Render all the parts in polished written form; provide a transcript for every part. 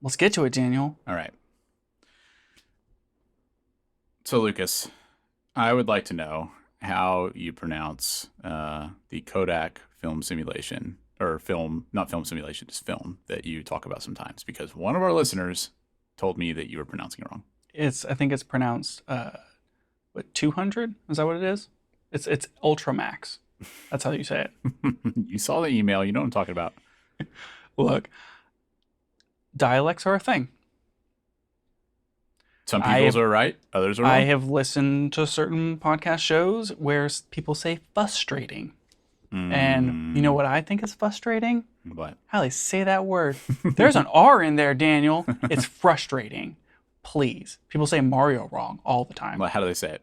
Let's get to it, Daniel. All right. So, Lucas, I would like to know how you pronounce the Kodak film simulation, or not film simulation, just film that you talk about sometimes, because one of our listeners told me that you were pronouncing it wrong. I think it's pronounced, 200? Is that what it is? It's Ultramax. That's how you say it. You saw the email. You know what I'm talking about. Look, dialects are a thing. Some people's are right, others are wrong. I have listened to certain podcast shows where people say frustrating. And you know what I think is frustrating? What? How they say that word. There's an R in there, Daniel. It's frustrating. Please. People say Mario wrong all the time. How do they say it?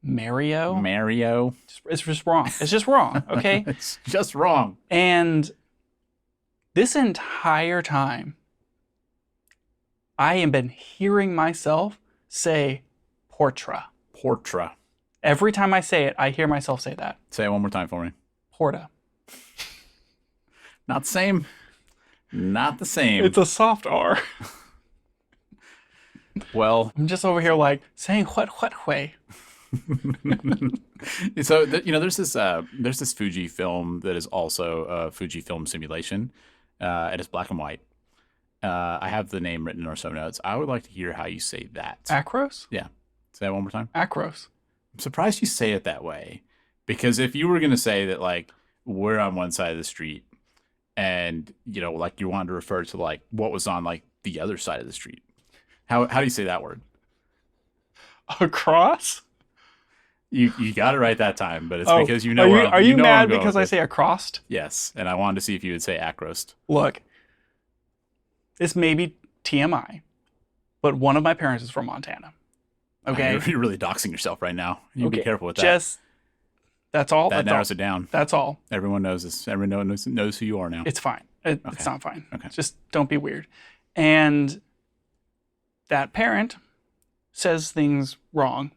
Mario? Mario. It's just wrong. It's just wrong, okay? It's just wrong. And this entire time, I have been hearing myself say portra. Portra. Every time I say it, I hear myself say that. Say it one more time for me. Porta. Not the same. Not the same. It's a soft R. Well, I'm just over here like saying what way. So there's this Fuji film that is also a Fuji film simulation. It is black and white. I have the name written in our show notes. I would like to hear how you say that. Acros? Yeah. Say that one more time. Acros. I'm surprised you say it that way, because if you were going to say that, like, we're on one side of the street and, like, you wanted to refer to, like, what was on, like, the other side of the street, how do you say that word? Across? You got it right that time, but it's because you know. Are you know mad because I say across? Yes, and I wanted to see if you would say acrost. Look, this may be TMI, but one of my parents is from Montana. Okay, you're really doxing yourself right now. You be careful with that. That's all. That narrows it down. That's all. Everyone knows this. Everyone knows who you are now. It's fine. It's not fine. Okay. Just don't be weird. And that parent says things wrong,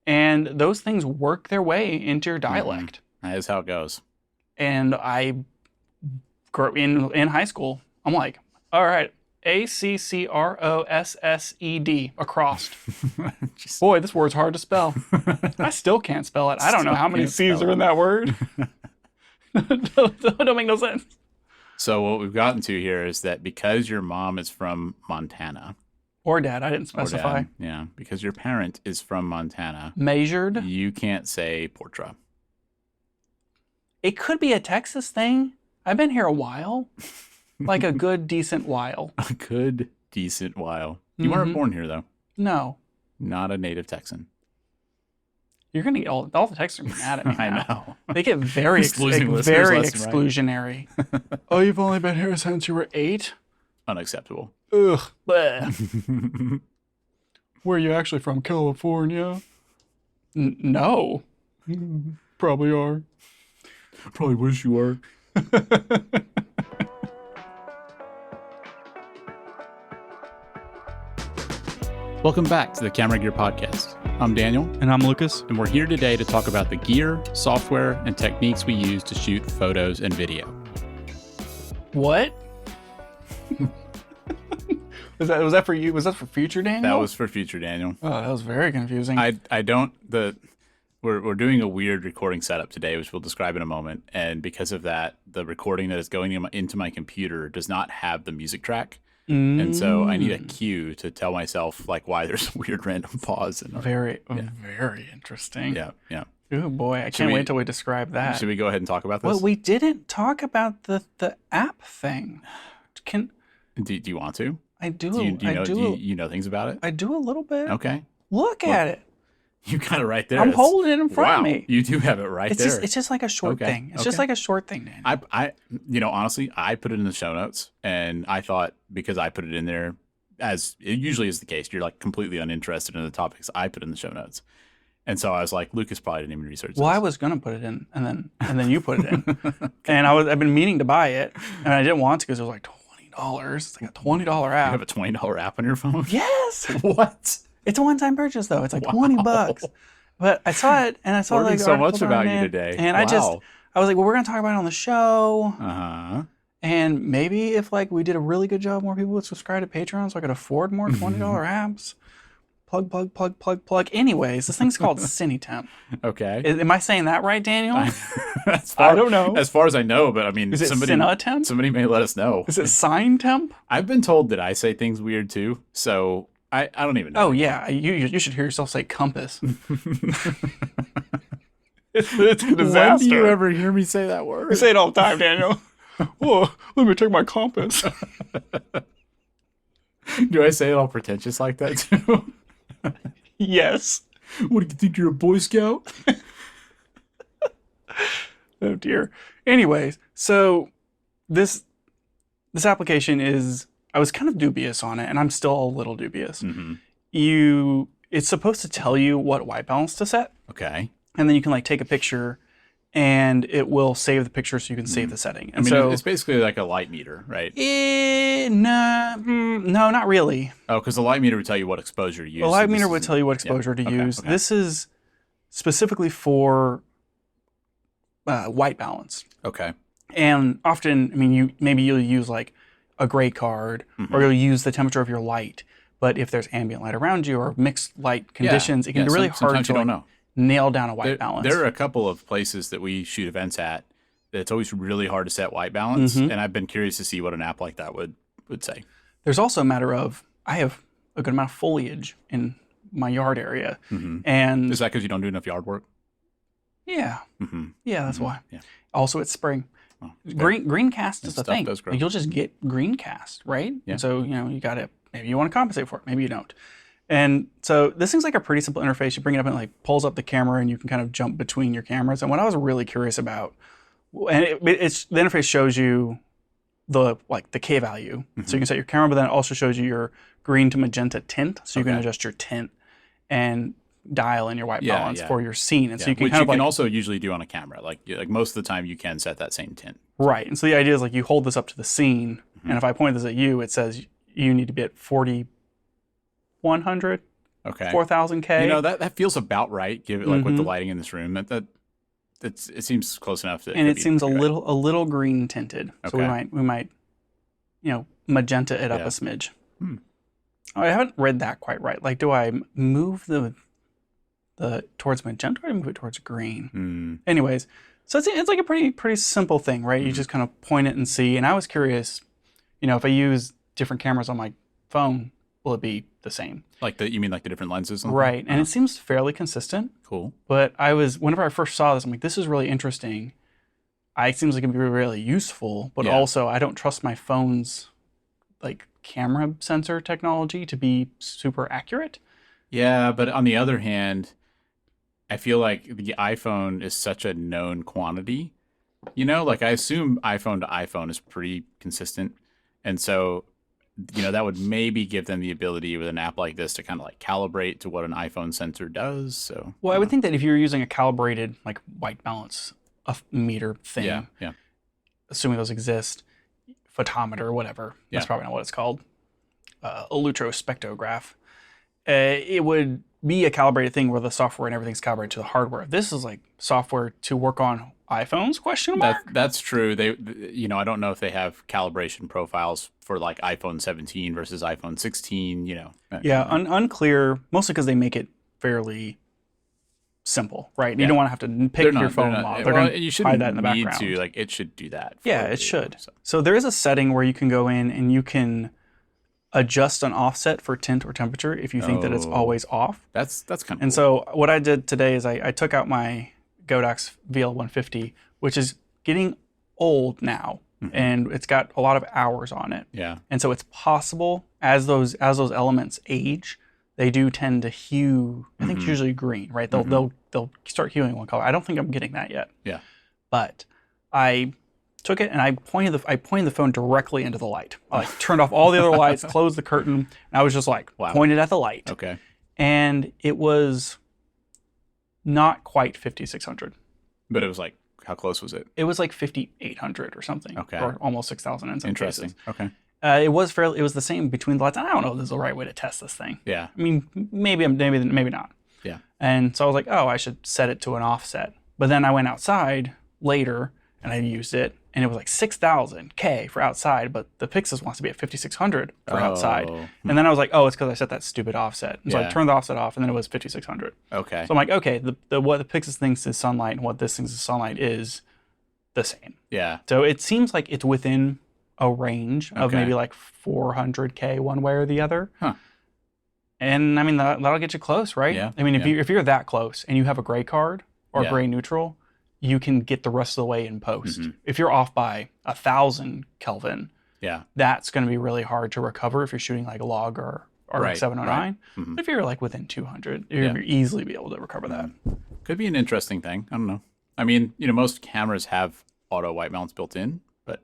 and those things work their way into your dialect. That is how it goes. And I grew in high school. I'm like, all right, ACCROSSED, across. Boy, this word's hard to spell. I still can't spell it. I don't know how many C's are in that word. Don't make no sense. So what we've gotten to here is that because your mom is from Montana. Or dad, I didn't specify. Dad, yeah, because your parent is from Montana. Measured. You can't say portra. It could be a Texas thing. I've been here a while. Like a good, decent while. A good, decent while. You weren't born here, though. No. Not a native Texan. You're going to get all the Texans mad at me now. I know. They get very exclusionary. Right? Oh, you've only been here since you were 8? Unacceptable. Ugh. Where are you actually from? California? No. Probably are. Probably wish you were. Welcome back to the Camera Gear Podcast. I'm Daniel. And I'm Lucas. And we're here today to talk about the gear, software, and techniques we use to shoot photos and video. What? Was that for you? Was that for future Daniel? That was for future Daniel. Oh, that was very confusing. We're doing a weird recording setup today, which we'll describe in a moment. And because of that, the recording that is going into my computer does not have the music track. And so I need a cue to tell myself like why there's a weird random pause. Very interesting. Yeah. Oh boy, I can't wait till we describe that. Should we go ahead and talk about this? Well, we didn't talk about the app thing. Do you want to? I do. Do you know things about it? I do a little bit. Okay. Look at it. You got it right there. I'm holding it in front of me. You do have it right there. It's just like a short thing. It's just like a short thing, Dan. Honestly, I put it in the show notes, and I thought because I put it in there, as it usually is the case, you're like completely uninterested in the topics I put in the show notes. And so I was like, Lucas probably didn't even research this. I was gonna put it in, and then you put it in, and I've been meaning to buy it, and I didn't want to because it was like $20. It's like a $20 app. You have a $20 app on your phone? Yes. What? It's a one-time purchase though. It's like $20. But I saw it, and I saw like so much about you today. And I was like, well, we're gonna talk about it on the show. And maybe if like we did a really good job, more people would subscribe to Patreon so I could afford more $20 apps. Plug. Anyways, this thing's called CineTemp. Okay. Am I saying that right, Daniel? I don't know. As far as I know, but I mean, Is it CineTemp? somebody may let us know. Is it SignTemp? I've been told that I say things weird too, so I don't even know. Oh yeah, you should hear yourself say compass. It's a disaster. When do you ever hear me say that word? I say it all the time, Daniel. Oh, let me take my compass. Do I say it all pretentious like that too? Yes. What, do you think you're a Boy Scout? Oh dear. Anyways, so this application is, I was kind of dubious on it, and I'm still a little dubious. It's supposed to tell you what white balance to set, Okay. and then you can like take a picture, and it will save the picture so you can save the setting. And I mean, so it's basically like a light meter, right? No, not really. Oh, because the light meter would tell you what exposure to use. The light meter would tell you what exposure to use. Okay. This is specifically for white balance. Okay. And often, I mean, maybe you'll use like a gray card, or you'll use the temperature of your light. But if there's ambient light around you or mixed light conditions, it can be really hard to like, nail down a white balance. There are a couple of places that we shoot events at that it's always really hard to set white balance, and I've been curious to see what an app like that would say. There's also a matter of, I have a good amount of foliage in my yard area. And is that because you don't do enough yard work? Yeah. Yeah, that's why. Yeah. Also, it's spring. Oh, green cast is the thing. Does grow. Like, you'll just get green cast, right? Yeah. And so, you got to, maybe you want to compensate for it, maybe you don't. And so this seems like a pretty simple interface. You bring it up and it like pulls up the camera, and you can kind of jump between your cameras. And what I was really curious about, and it's the interface shows you the K value. So you can set your camera, but then it also shows you your green to magenta tint. So you can adjust your tint and dial in your white balance for your scene. And so you can which kind you of can also usually do on a camera. Like most of the time you can set that same tint. Right. And so the idea is like you hold this up to the scene, and if I point this at you, it says you need to be at 4,100, 4,000K. That feels about right. Give it like with the lighting in this room. It seems close enough. And it seems a little green tinted. So we might magenta it up a smidge. I haven't read that quite right. Like, do I move the towards magenta, or do I move it towards green? Anyways, so it's like a pretty simple thing, right? You just kind of point it and see. And I was curious, if I use different cameras on my phone, will it be the same? You mean like the different lenses? Right. And it seems fairly consistent. Cool. But whenever I first saw this, I'm like, this is really interesting. It seems like it'd be really useful, but also I don't trust my phone's like camera sensor technology to be super accurate. Yeah, but on the other hand, I feel like the iPhone is such a known quantity. I assume iPhone to iPhone is pretty consistent. And so, that would maybe give them the ability with an app like this to kind of like calibrate to what an iPhone sensor does. So, well, I would think that if you're using a calibrated like white balance meter thing, assuming those exist, photometer or whatever, that's probably not what it's called, a lutrospectrograph, it would be a calibrated thing where the software and everything's calibrated to the hardware. This is like software to work on iPhones, question mark? That's true. They, I don't know if they have calibration profiles for like iPhone 17 versus iPhone 16, Yeah, unclear, mostly because they make it fairly simple, right? You don't want to have to pick your phone model. They're going to hide that in the background. It should do that. Yeah, it should. So there is a setting where you can go in and you can adjust an offset for tint or temperature if you think that it's always off. That's kind of cool. And so what I did today is I took out my Godox VL150, which is getting old now, and it's got a lot of hours on it. Yeah. And so it's possible as those elements age, they do tend to hue. I think it's usually green, right? They'll start huing one color. I don't think I'm getting that yet. Yeah. But I took it and I pointed the phone directly into the light. I turned off all the other lights, closed the curtain, and I was just pointed at the light. Okay. And it was not quite 5,600. But it was like, how close was it? It was like 5,800 or something. Okay. Or almost 6,000 in some Interesting. cases. Okay. It was the same between the lights. I don't know if this is the right way to test this thing. Yeah. I mean, maybe not. Yeah. And so I was like, I should set it to an offset. But then I went outside later and I used it, and it was like 6,000K for outside, but the Pixis wants to be at 5,600 for outside. And then I was like, oh, it's because I set that stupid offset. And so I turned the offset off, and then it was 5,600. Okay. So I'm like, okay, what the Pixis thinks is sunlight and what this thinks is sunlight is the same. Yeah. So it seems like it's within a range of maybe like 400K one way or the other. Huh. And I mean, that'll get you close, right? Yeah. I mean, if you're that close and you have a gray card or gray neutral, you can get the rest of the way in post. If you're off by 1,000 Kelvin, that's going to be really hard to recover if you're shooting like a log or like 709. But if you're like within 200, you'll easily be able to recover that. Could be an interesting thing. I don't know. I mean, most cameras have auto white balance built in, but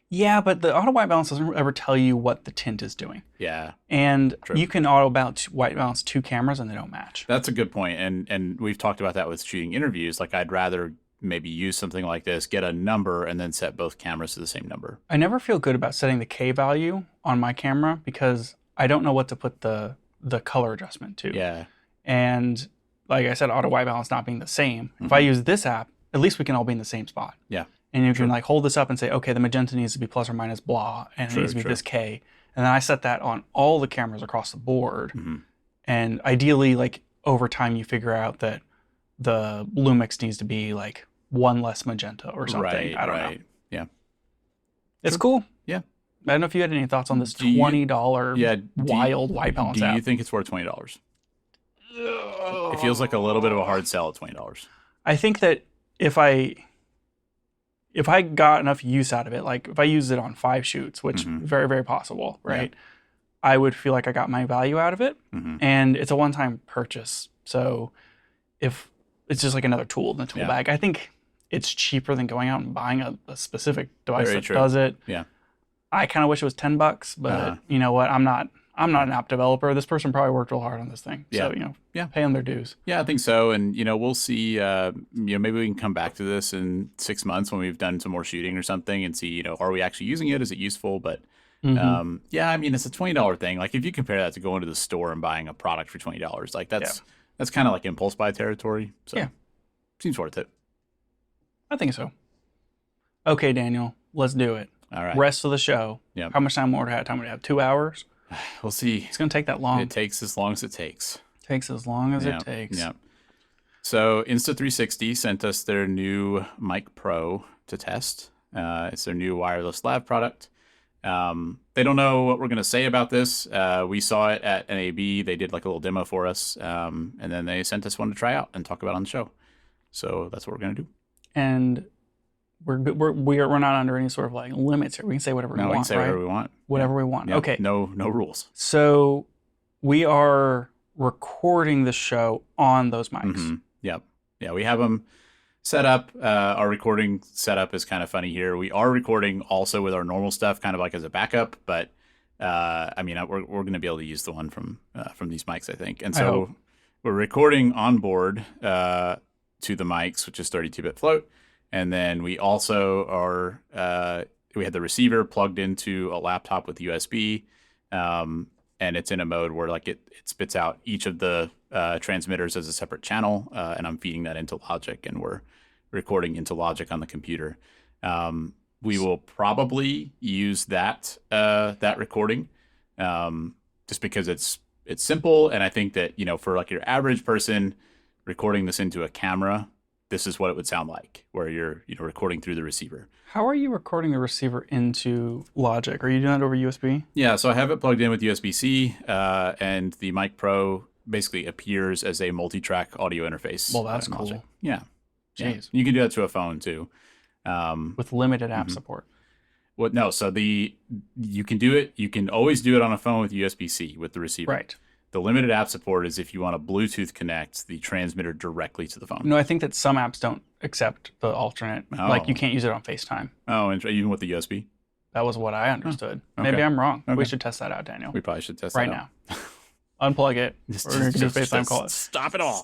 yeah, but the auto white balance doesn't ever tell you what the tint is doing. Yeah. And you can auto white balance 2 cameras and they don't match. That's a good point. And we've talked about that with shooting interviews. Like, I'd rather maybe use something like this, get a number, and then set both cameras to the same number. I never feel good about setting the K value on my camera because I don't know what to put the color adjustment to. Yeah. And like I said, auto white balance not being the same. If I use this app, at least we can all be in the same spot. Yeah. And you can like hold this up and say, okay, the magenta needs to be plus or minus blah, and it needs to be this K. And then I set that on all the cameras across the board. And ideally, like over time, you figure out that the Lumix needs to be like 1 less magenta or something. Right, I don't know. Yeah. It's cool. Yeah. I don't know if you had any thoughts on this $20 wild white balance app. Do you think it's worth $20? It feels like a little bit of a hard sell at $20. I think that if I got enough use out of it, like if I used it on 5 shoots, which very, very possible, right? I would feel like I got my value out of it. And it's a one-time purchase. So if it's just like another tool in the tool bag, I think it's cheaper than going out and buying a specific device that does it. Yeah. I kind of wish it was $10, but you know what? I'm not an app developer. This person probably worked real hard on this thing. So, pay them their dues. Yeah, I think so. And, we'll see, maybe we can come back to this in 6 months when we've done some more shooting or something and see, are we actually using it? Is it useful? But yeah, I mean, it's a $20 thing. Like if you compare that to going to the store and buying a product for $20, like that's kind of like impulse buy territory. So seems worth it. I think so. Okay, Daniel, let's do it. All right. Rest of the show. Yep. How much time more do I have? 2 hours? We'll see. It's going to take that long. It takes as long as it takes. Takes as long as it takes. Yeah. So Insta360 sent us their new Mic Pro to test. It's their new wireless lav product. They don't know what we're going to say about this. We saw it at NAB. They did like a little demo for us. And then they sent us one to try out and talk about on the show. So that's what we're going to do. And we're not under any sort of like limits here. We can say whatever we want. We can say whatever we want. Whatever we want. Yep. Okay. No rules. So we are recording the show on those mics. Yep. Yeah, we have them set up. Our recording setup is kind of funny here. We are recording also with our normal stuff, kind of like as a backup. But I mean, we're going to be able to use the one from these mics, I think. And so we're recording on board to the mics, which is 32-bit float. And then we also are, we had the receiver plugged into a laptop with USB, and it's in a mode where like it spits out each of the transmitters as a separate channel, and I'm feeding that into Logic, and we're recording into Logic on the computer. We will probably use that recording just because it's simple, and I think that for like your average person recording this into a camera, this is what it would sound like, where you're recording through the receiver. How are you recording the receiver into Logic? Are you doing that over USB? Yeah, so I have it plugged in with USB-C, and the Mic Pro basically appears as a multi-track audio interface. Well, that's cool. Logic. Yeah. Jeez. You can do that to a phone too. With limited app support. Well, no, so you can do it. You can always do it on a phone with USB-C with the receiver. Right. The limited app support is if you want to Bluetooth connect the transmitter directly to the phone. No, I think that some apps don't accept the alternate. Oh. Like you can't use it on FaceTime. Oh, and even with the USB? That was what I understood. Oh, okay. Maybe I'm wrong. Okay. We should test that out, Daniel. We probably should test that out. Right now. Unplug it. We're going to do a FaceTime call. Stop it all.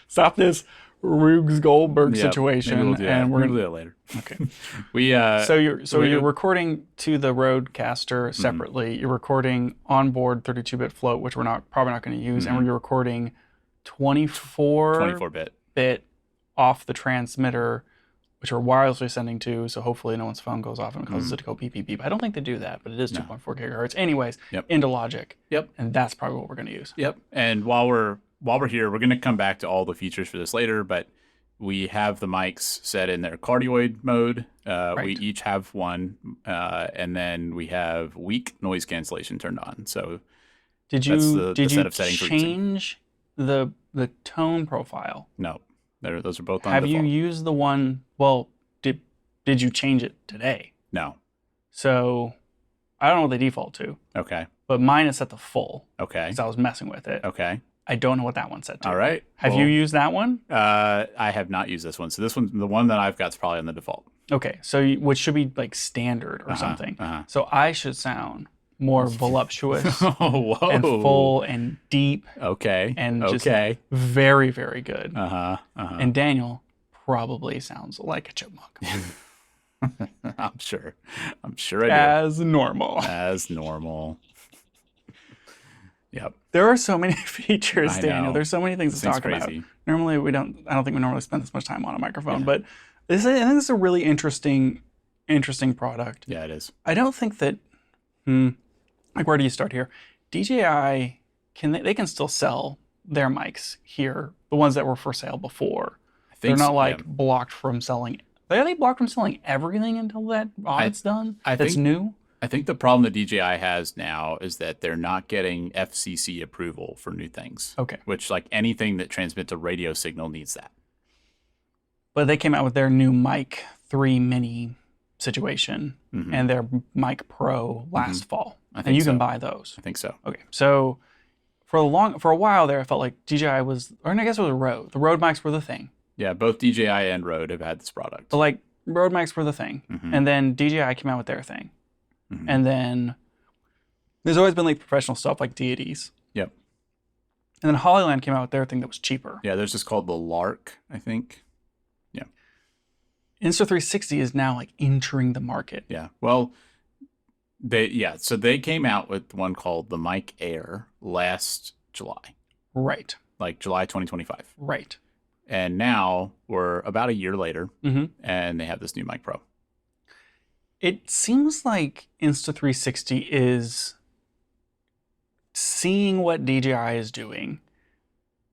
Stop this Rubes Goldberg situation. Maybe we'll do that. And we're going to do that later. Okay. So you're recording to the Rodecaster separately. You're recording onboard 32-bit float, which we're probably not going to use, and you're recording 24-bit off the transmitter which are wirelessly sending to, so hopefully no one's phone goes off and causes it to go beep, beep, beep. I don't think they do that, but it is 2.4 gigahertz. Anyways, into Logic. Yep. And that's probably what we're going to use. Yep. And while we're here, we're going to come back to all the features for this later, but we have the mics set in their cardioid mode. We each have one, and then we have weak noise cancellation turned on. So did you change the tone profile? No. Those are both on Have default. you used the one? Well, did you change it today? No. So I don't know what they default to. Okay. But mine is set to full. Okay. Because I was messing with it. Okay. I don't know what that one's set to. All right. Have you used that one? I have not used this one. So this one, the one that I've got, is probably on the default. Okay. So which should be like standard or something. So I should sound more voluptuous and full and deep. Okay. And just very, very good. And Daniel probably sounds like a chipmunk. I'm sure I do. As normal. Yep. There are so many features, Daniel. There's so many things to talk about. Normally I don't think we normally spend this much time on a microphone, but I think this is a really interesting product. Yeah, it is. I don't think that like, where do you start here? DJI they can still sell their mics here, the ones that were for sale before. They're not blocked from selling. Are they blocked from selling everything until that audit's done? That's new? I think the problem that DJI has now is that they're not getting FCC approval for new things. Okay. Which, like, anything that transmits a radio signal needs that. But they came out with their new Mic 3 Mini situation and their Mic Pro last fall. And you can buy those. I think so. Okay. So for a while there, I felt like DJI was, or I guess it was Rode. The Rode mics were the thing. Yeah, both DJI and Rode have had this product. But like Rode mics were the thing. And then DJI came out with their thing. And then there's always been like professional stuff like deities. Yep. And then Hollyland came out with their thing that was cheaper. Yeah, there's this called the Lark, I think. Yeah. Insta360 is now like entering the market. Yeah. Well, so they came out with one called the Mic Air last July. Right. Like July 2025. Right. And now we're about a year later, and they have this new Mic Pro. It seems like Insta360 is seeing what DJI is doing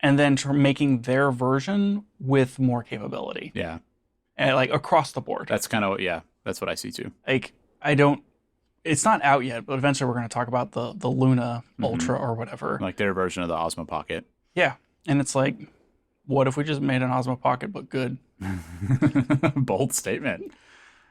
and then making their version with more capability. Yeah. And like across the board. That's kind of, that's what I see too. Like, it's not out yet, but eventually we're going to talk about the Luna Ultra or whatever. Like their version of the Osmo Pocket. Yeah. And it's like, what if we just made an Osmo Pocket but good? Bold statement.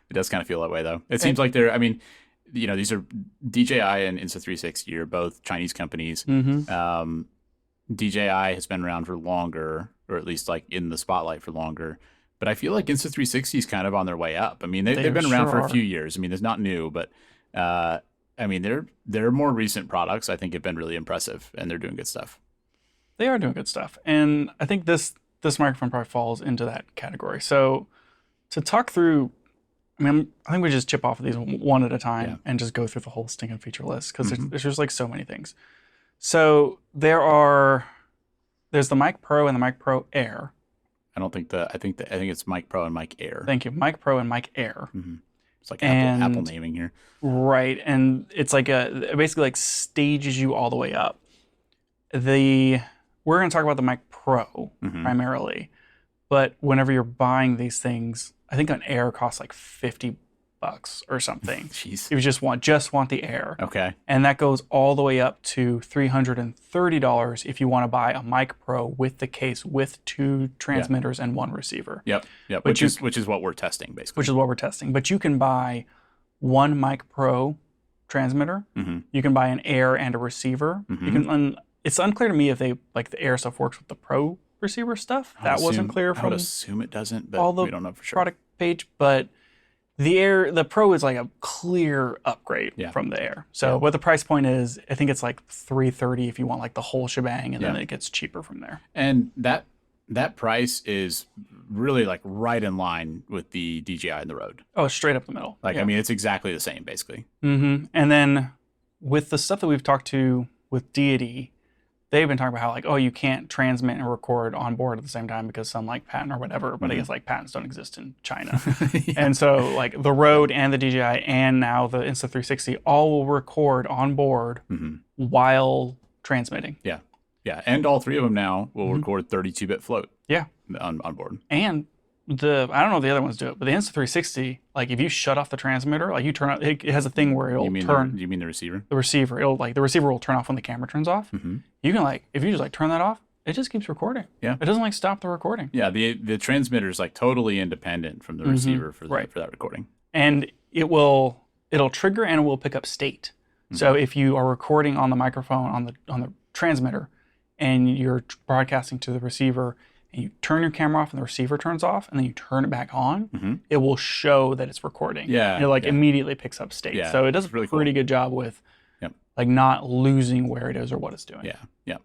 It does kind of feel that way, though. It seems like these are DJI and Insta360 are both Chinese companies. DJI has been around for longer, or at least like in the spotlight for longer. But I feel like Insta360 is kind of on their way up. I mean, they've been around for a few years. I mean, it's not new, but I mean, their more recent products I think have been really impressive, and they're doing good stuff. They are doing good stuff, and I think this microphone probably falls into that category. So to talk through. I mean, I think we just chip off of these one at a time and just go through the whole stinking feature list because there's just like so many things. So there's the Mic Pro and the Mic Pro Air. I think it's Mic Pro and Mic Air. Thank you, Mic Pro and Mic Air. It's like Apple naming here, right? And it's like it basically like stages you all the way up. We're going to talk about the Mic Pro primarily, but whenever you're buying these things. I think an Air costs like $50 or something. Jeez. If you just want the Air. Okay. And that goes all the way up to $330 if you want to buy a Mic Pro with the case with 2 transmitters and 1 receiver. Yep. Which is what we're testing basically. Which is what we're testing. But you can buy 1 Mic Pro transmitter. You can buy an Air and a receiver. You can. It's unclear to me if the Air stuff works with the Pro receiver stuff. That wasn't clear from. I would assume it doesn't, but we don't know for sure. Product page, but the Pro is like a clear upgrade from the Air. So what the price point is, I think it's like $330 if you want like the whole shebang, and then it gets cheaper from there. And that price is really like right in line with the DJI and the Rode. Oh, straight up the middle. Like I mean, it's exactly the same basically. And then with the stuff that we've talked to with Deity. they've been talking about how like, oh, you can't transmit and record on board at the same time because some like patent or whatever, but I guess like patents don't exist in China. And so like the Rode and the DJI and now the Insta360 all will record on board while transmitting. Yeah. Yeah. And all three of them now will record 32-bit float. Yeah. On board. And I don't know if the other ones do it, but the Insta360, like if you shut off the transmitter, like you turn off, it has a thing where it'll turn. You mean the receiver? The receiver. The receiver will turn off when the camera turns off. You can like, if you just like turn that off, it just keeps recording. Yeah. It doesn't like stop the recording. Yeah. The transmitter is like totally independent from the receiver for that recording. And it'll trigger and it will pick up state. So if you are recording on the microphone on the transmitter and you're broadcasting to the receiver, and you turn your camera off and the receiver turns off, and then you turn it back on, it will show that it's recording. Yeah. And it immediately picks up state. Yeah, so it does a really pretty good job with like not losing where it is or what it's doing. Yeah. Yeah.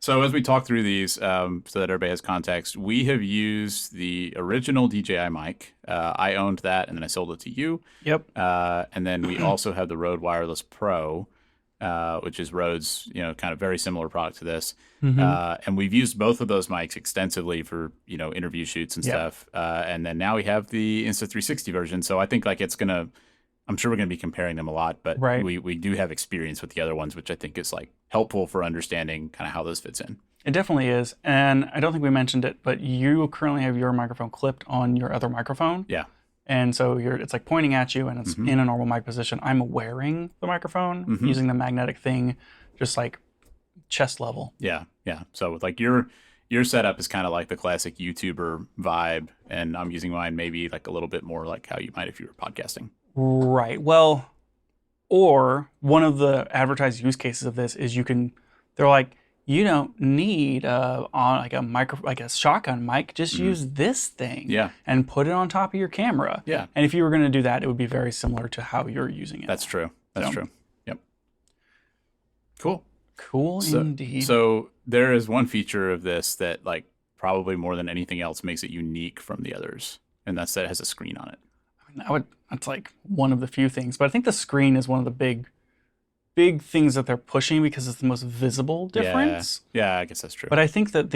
So as we talk through these, so that everybody has context, we have used the original DJI mic. I owned that and then I sold it to you. Yep. And then we also have the Rode Wireless Pro, which is Rode's, kind of very similar product to this. And we've used both of those mics extensively for, interview shoots and stuff. And then now we have the Insta360 version. So I think like I'm sure we're going to be comparing them a lot, but we do have experience with the other ones, which I think is like helpful for understanding kind of how this fits in. It definitely is. And I don't think we mentioned it, but you currently have your microphone clipped on your other microphone. Yeah. And so it's like pointing at you and it's in a normal mic position. I'm wearing the microphone using the magnetic thing, just like chest level. Yeah. Yeah. So with like your setup is kind of like the classic YouTuber vibe. And I'm using mine maybe like a little bit more like how you might if you were podcasting. Right. Well, or one of the advertised use cases of this is they're like, you don't need like a shotgun mic. Just use this thing and put it on top of your camera. Yeah. And if you were going to do that, it would be very similar to how you're using it. That's true. That's true. Yep. Cool. Cool indeed. So there is one feature of this that like probably more than anything else makes it unique from the others. And that's that it has a screen on it. I mean, that's like one of the few things, but I think the screen is one of the big things that they're pushing because it's the most visible difference. Yeah, I guess that's true. But I think that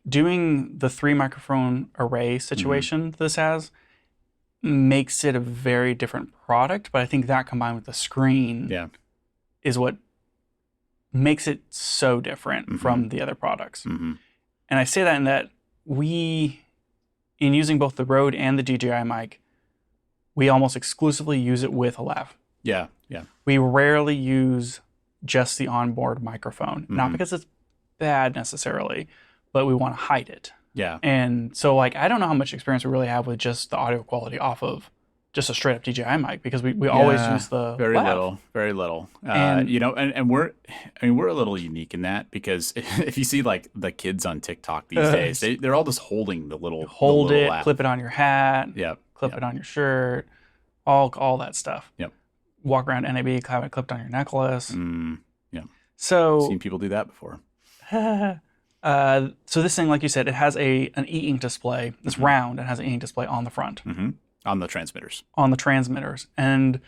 doing the 3 microphone array situation this has makes it a very different product. But I think that combined with the screen is what makes it so different from the other products. And I say that in that in using both the Rode and the DJI mic, we almost exclusively use it with a lav. Yeah, yeah. We rarely use just the onboard microphone, not because it's bad necessarily, but we want to hide it. Yeah. And so like, I don't know how much experience we really have with just the audio quality off of just a straight up DJI mic because we always use the very lav. Very little. And we're a little unique in that because if you see like the kids on TikTok these days, they're all just holding the little lav. Clip it on your hat. Yep. Clip it on your shirt, all that stuff. Yep. Walk around NAB, have it clipped on your necklace. Yeah. So seen people do that before. So this thing, like you said, it has an e-ink display. It's round and has an e-ink display on the front. On the transmitters. On the transmitters. And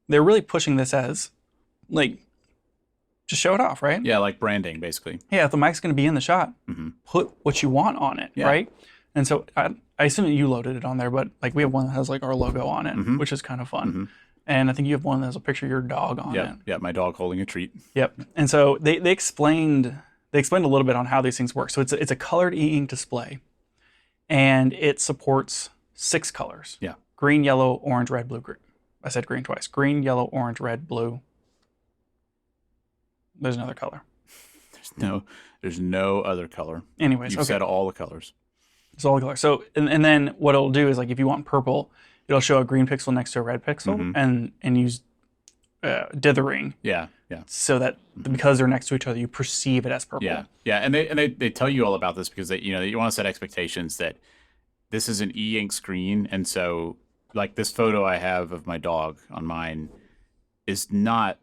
they're really pushing this as like, just show it off, right? Yeah, like branding, basically. Yeah, if the mic's going to be in the shot, put what you want on it, right? And so I assume that you loaded it on there, but like we have one that has like our logo on it, which is kind of fun. And I think you have one that has a picture of your dog on it. Yeah, my dog holding a treat. Yep. And so they explained a little bit on how these things work. So it's a colored e-ink display, and it supports 6 colors. Yeah. Green, yellow, orange, red, blue, green. I said green twice. Green, yellow, orange, red, blue. There's another color. There's no other color. Anyways, You've said all the colors. It's all the colors. So and then what it'll do is like if you want purple, it'll show a green pixel next to a red pixel and use dithering. Yeah. So that because they're next to each other, you perceive it as purple. Yeah. And they tell you all about this because you want to set expectations that this is an e-ink screen, and so like this photo I have of my dog on mine is not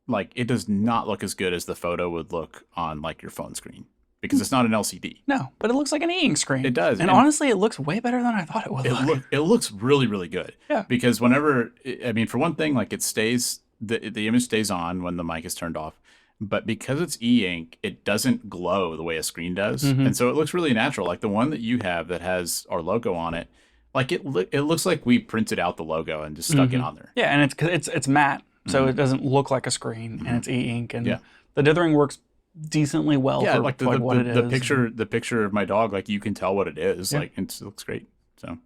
like it does not look as good as the photo would look on like your phone screen because it's not an LCD. No, but it looks like an e-ink screen. It does, and honestly, it looks way better than I thought it would. It looks really, really good. Yeah. Because for one thing, like it stays the image stays on when the mic is turned off. but because it's e-ink, it doesn't glow the way a screen does. And so it looks really natural. Like the one that you have that has our logo on it, like it looks like we printed out the logo and just stuck it on there. Yeah, and it's matte, so it doesn't look like a screen, and it's e-ink, and the dithering works decently well for like what it is. The picture of my dog, like you can tell what it is. Like it looks great.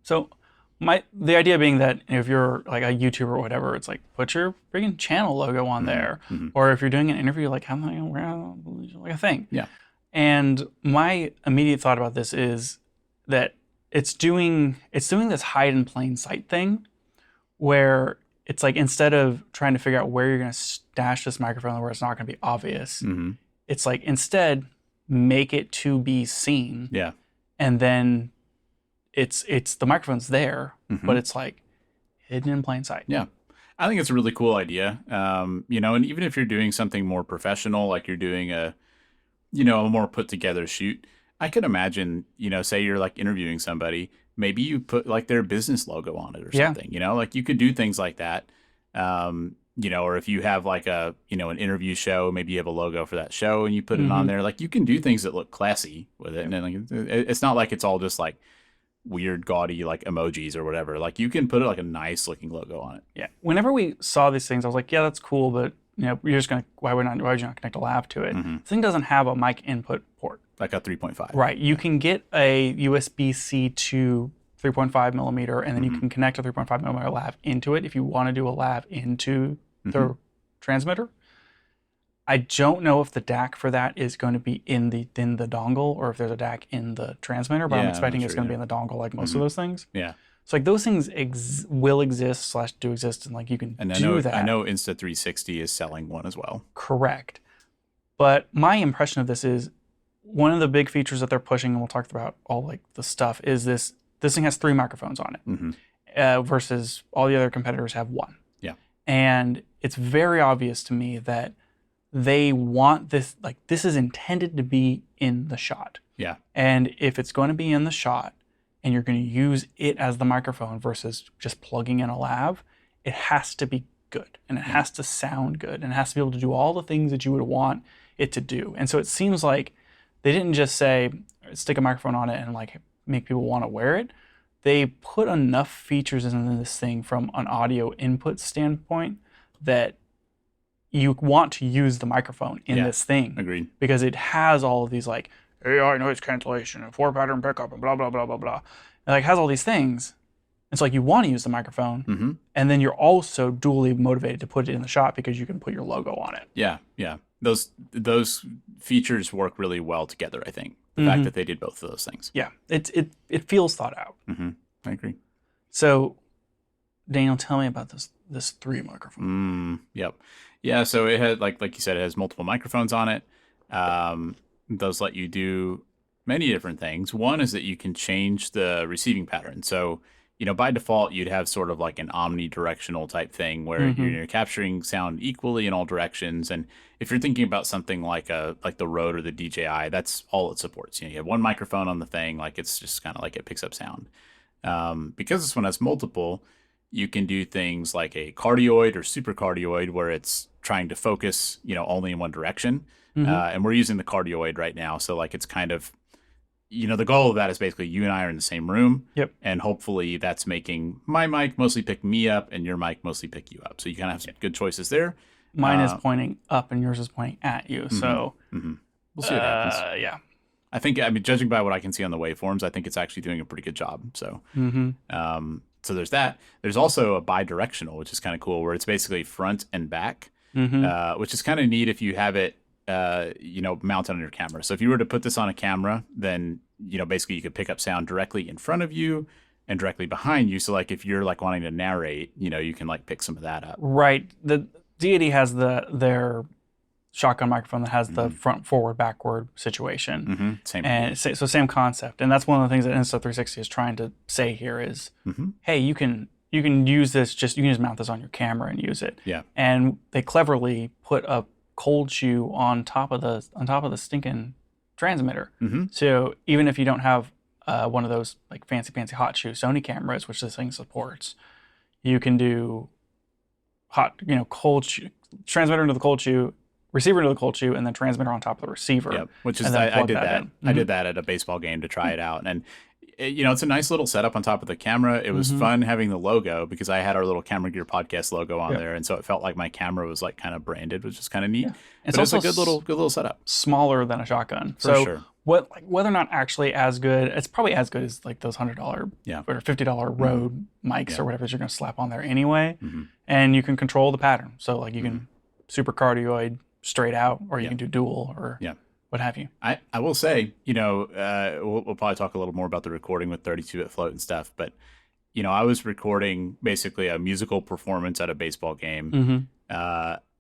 So the idea being that if you're like a YouTuber or whatever, it's like put your freaking channel logo on there, or if you're doing an interview, like have like a thing. Yeah. And my immediate thought about this is that it's doing this hide in plain sight thing, where it's like instead of trying to figure out where you're going to stash this microphone where it's not going to be obvious, it's like instead make it to be seen. Yeah. And then it's the microphone's there, but it's like hidden in plain sight. Yeah. I think it's a really cool idea. And even if you're doing something more professional, like you're doing a more put together shoot, I could imagine, say you're like interviewing somebody, maybe you put like their business logo on it or something, like you could do things like that. Or if you have like an interview show, maybe you have a logo for that show and you put it on there. Like you can do things that look classy with it. And then, like, it's not like it's all just like weird, gaudy, like emojis or whatever. Like you can put like a nice looking logo on it. Yeah. Whenever we saw these things, I was like, yeah, that's cool, but you're just gonna why would you not connect a lav to it? The thing doesn't have a mic input port. Like a 3.5. Right. You can get a USB-C to 3.5 millimeter, and then you can connect a 3.5 millimeter lav into it if you want to do a lav into the transmitter. I don't know if the DAC for that is going to be in the dongle or if there's a DAC in the transmitter, but I'm expecting it's going to be in the dongle like most of those things. Yeah. So like those things will exist / do exist, and like you can do that. I know Insta360 is selling one as well. Correct. But my impression of this is one of the big features that they're pushing, and we'll talk about all like the stuff, is this thing has 3 microphones on it versus all the other competitors have 1. Yeah. And it's very obvious to me that they want this, like this is intended to be in the shot. Yeah. And if it's going to be in the shot and you're going to use it as the microphone versus just plugging in a lav, it has to be good and it has to sound good and it has to be able to do all the things that you would want it to do. And so it seems like they didn't just say, stick a microphone on it and like make people want to wear it. They put enough features in this thing from an audio input standpoint that you want to use the microphone in this thing. Agreed. Because it has all of these like AI noise cancellation and 4-pattern pickup and blah, blah, blah, blah, blah. It like has all these things. It's like you want to use the microphone and then you're also dually motivated to put it in the shot because you can put your logo on it. Yeah, yeah. Those features work really well together, I think. The fact that they did both of those things. Yeah, it feels thought out. I agree. So, Daniel, tell me about this 3 microphone. Yep. Yeah, so it had like you said, it has multiple microphones on it. Those let you do many different things. One is that you can change the receiving pattern. So, by default, you'd have sort of like an omnidirectional type thing where you're capturing sound equally in all directions. And if you're thinking about something like the Rode or the DJI, that's all it supports. You have one microphone on the thing, like it's just kind of like it picks up sound. Because this one has multiple, you can do things like a cardioid or supercardioid where it's trying to focus, only in one direction. And we're using the cardioid right now. So like it's kind of, the goal of that is basically you and I are in the same room. Yep. And hopefully that's making my mic mostly pick me up and your mic mostly pick you up. So you kind of have some good choices there. Mine is pointing up and yours is pointing at you. So we'll see what happens. Yeah. I think, judging by what I can see on the waveforms, I think it's actually doing a pretty good job. So, so there's that. There's also a bidirectional, which is kind of cool, where it's basically front and back, which is kind of neat if you have it, mounted on your camera. So if you were to put this on a camera, then, basically you could pick up sound directly in front of you and directly behind you. So like if you're like wanting to narrate, you can like pick some of that up. Right. The Deity has their shotgun microphone that has the front forward backward situation. Same. And so same concept. And that's one of the things that Insta360 is trying to say here is, hey, you can use this, you can just mount this on your camera and use it. Yeah. And they cleverly put a cold shoe on top of the stinking transmitter. So even if you don't have one of those like fancy hot shoe Sony cameras, which this thing supports, you can do cold shoe, transmitter into the cold shoe, receiver into the cold shoe and then transmitter on top of the receiver. Yep. Which is I did that. Mm-hmm. I did that at a baseball game to try it out, and it's a nice little setup on top of the camera. It was fun having the logo because I had our little Camera Gear podcast logo on there, and so it felt like my camera was like kind of branded, which is kind of neat. Yeah. It's also a good little setup. Smaller than a shotgun, for sure. Whether or not actually as good, it's probably as good as like those $100 or $50 Rode mics or whatever you're going to slap on there anyway, and you can control the pattern. So like you can super cardioid straight out, or you can do dual or what have you. I will say, we'll probably talk a little more about the recording with 32-bit float and stuff, but I was recording basically a musical performance at a baseball game.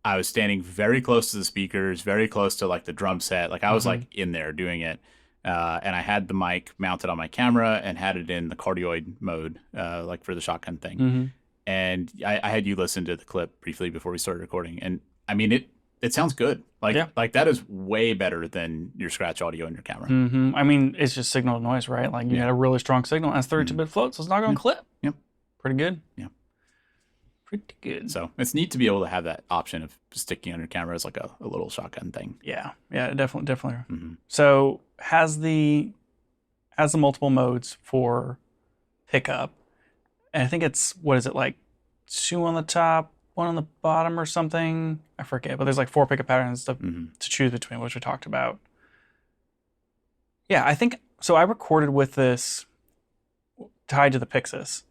I was standing very close to the speakers, very close to like the drum set. Like I was like in there doing it. And I had the mic mounted on my camera and had it in the cardioid mode, like for the shotgun thing. And I had you listen to the clip briefly before we started recording. And I mean, it sounds good. Like that is way better than your scratch audio in your camera. I mean, it's just signal to noise, right? Like you got a really strong signal, and it's 32-bit float, so it's not going to clip. Yep. Pretty good. Yeah. Pretty good. So it's neat to be able to have that option of sticking on your camera as like a little shotgun thing. Yeah. Yeah, definitely. So has the multiple modes for pickup, and I think it's, what is it, like 2 on the top, 1 on the bottom or something? I forget, but there's like 4 pickup patterns to choose between, which we talked about. Yeah, I think, so I recorded with this tied to the Pixis,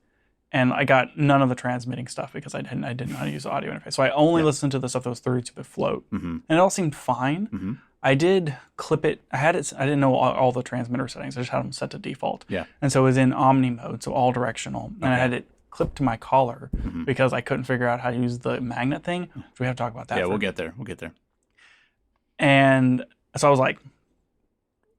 and I got none of the transmitting stuff because I didn't know how to use the audio interface. So I only listened to the stuff that was 32-bit float, and it all seemed fine. I did clip it. I didn't know all the transmitter settings. I just had them set to default. Yeah. And so it was in Omni mode, so all directional. And I had it clipped to my collar because I couldn't figure out how to use the magnet thing. So we have to talk about that. Yeah, we'll get there. And so I was like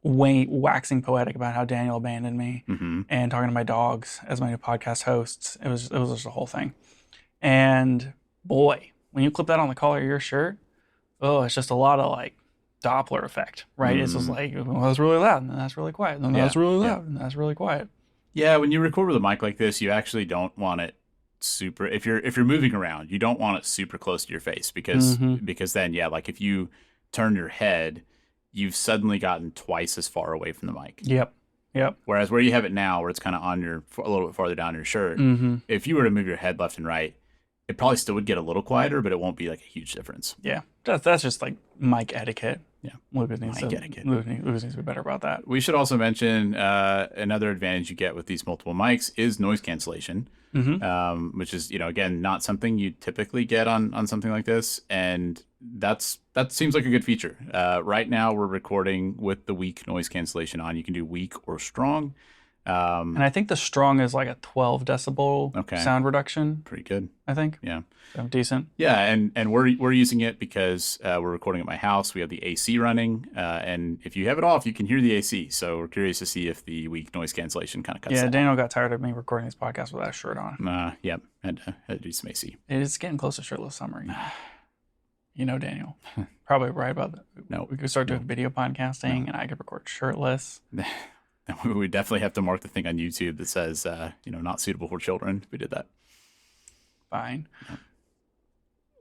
waxing poetic about how Daniel abandoned me and talking to my dogs as my new podcast hosts. It was just a whole thing. And boy, when you clip that on the collar of your shirt, it's just a lot of like Doppler effect, right? It's just like, well, that's really loud, and then that's really quiet, and then that's really loud, and that's really quiet. Yeah, when you record with a mic like this, you actually don't want it super. If you're moving around, you don't want it super close to your face because then like if you turn your head, you've suddenly gotten twice as far away from the mic. Yep. Whereas where you have it now, where it's kind of on a little bit farther down your shirt, if you were to move your head left and right, it probably still would get a little quieter, but it won't be like a huge difference. Yeah, that's just like mic etiquette. Yeah, Lucas needs to be better about that. We should also mention another advantage you get with these multiple mics is noise cancellation, which is again not something you typically get on something like this, and that seems like a good feature. Right now we're recording with the weak noise cancellation on. You can do weak or strong. And I think the strong is like a 12 decibel sound reduction. Pretty good. I think. Yeah. So decent. Yeah, and we're using it because we're recording at my house. We have the AC running, and if you have it off, you can hear the AC. So we're curious to see if the weak noise cancellation kind of cuts. Yeah, that. Daniel got tired of me recording these podcasts with that shirt on. Yep, had to do some AC. It's getting close to shirtless summer. Daniel, probably right about that. No, we could start doing video podcasting, and I could record shirtless. We definitely have to mark the thing on YouTube that says, not suitable for children. If we did that. Fine. Yeah.